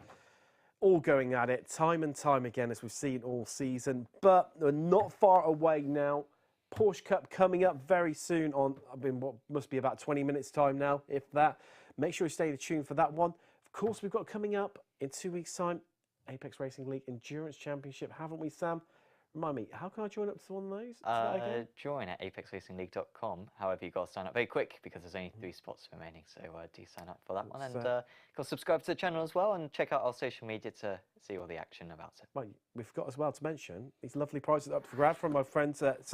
all going at it time and time again, as we've seen all season. But we're not far away now. Porsche Cup coming up very soon on, I mean, what must be about 20 minutes time now, if that. Make sure you stay tuned for that one. Of course, we've got coming up in 2 weeks' time, Apex Racing League Endurance Championship, haven't we, Sam? Remind me, how can I join up to one of those? Join at apexracingleague.com. However, you've got to sign up very quick because there's only 3 spots remaining. So do sign up for that one. And go subscribe to the channel as well and check out our social media to see all the action about it. Well, we've got as well to mention these lovely prizes up for grab from my friends at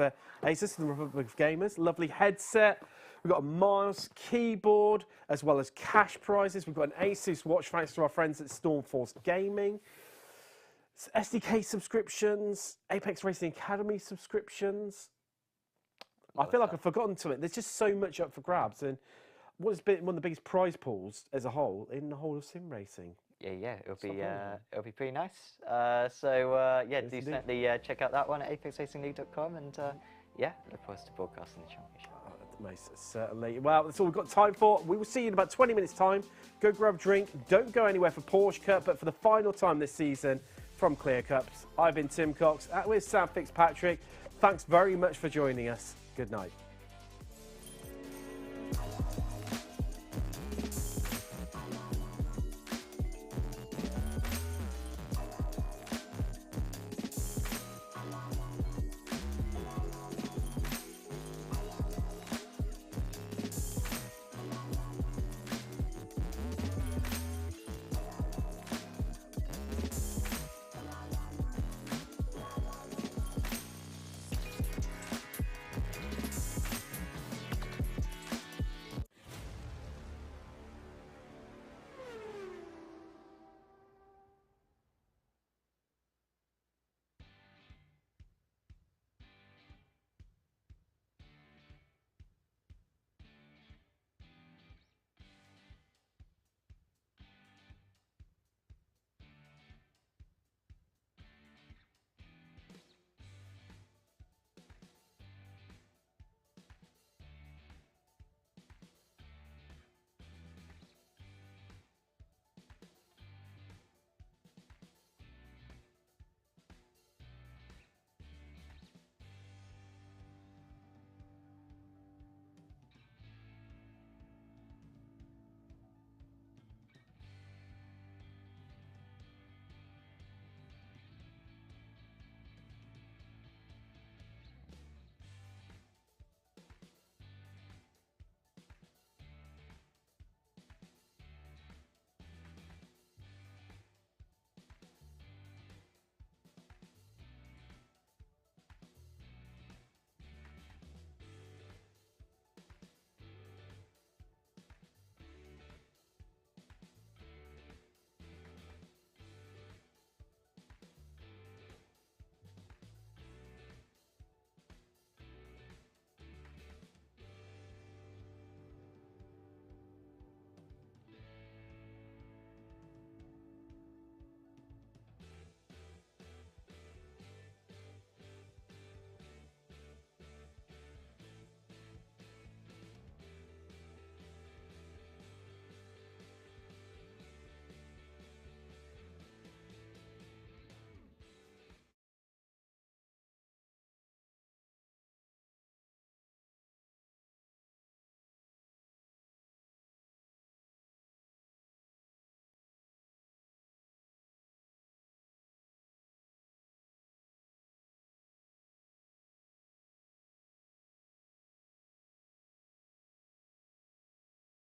Asus, the Republic of Gamers. Lovely headset. We've got a mouse, keyboard, as well as cash prizes. We've got an Asus watch thanks to our friends at Stormforce Gaming. SDK subscriptions, Apex Racing Academy subscriptions. I feel like I've forgotten to it. There's just so much up for grabs, and what's been one of the biggest prize pools as a whole in the whole of sim racing. Yeah, it'll be pretty nice. Yeah, do certainly check out that one at apexracingleague.com, and yeah, look forward to broadcasting the championship. Most certainly. Well, that's all we've got time for. We will see you in about 20 minutes' time. Go grab a drink. Don't go anywhere for Porsche Cup, but for the final time this season from Clear Cups, I've been Tim Cox. With Sam Fitzpatrick. Thanks very much for joining us. Good night.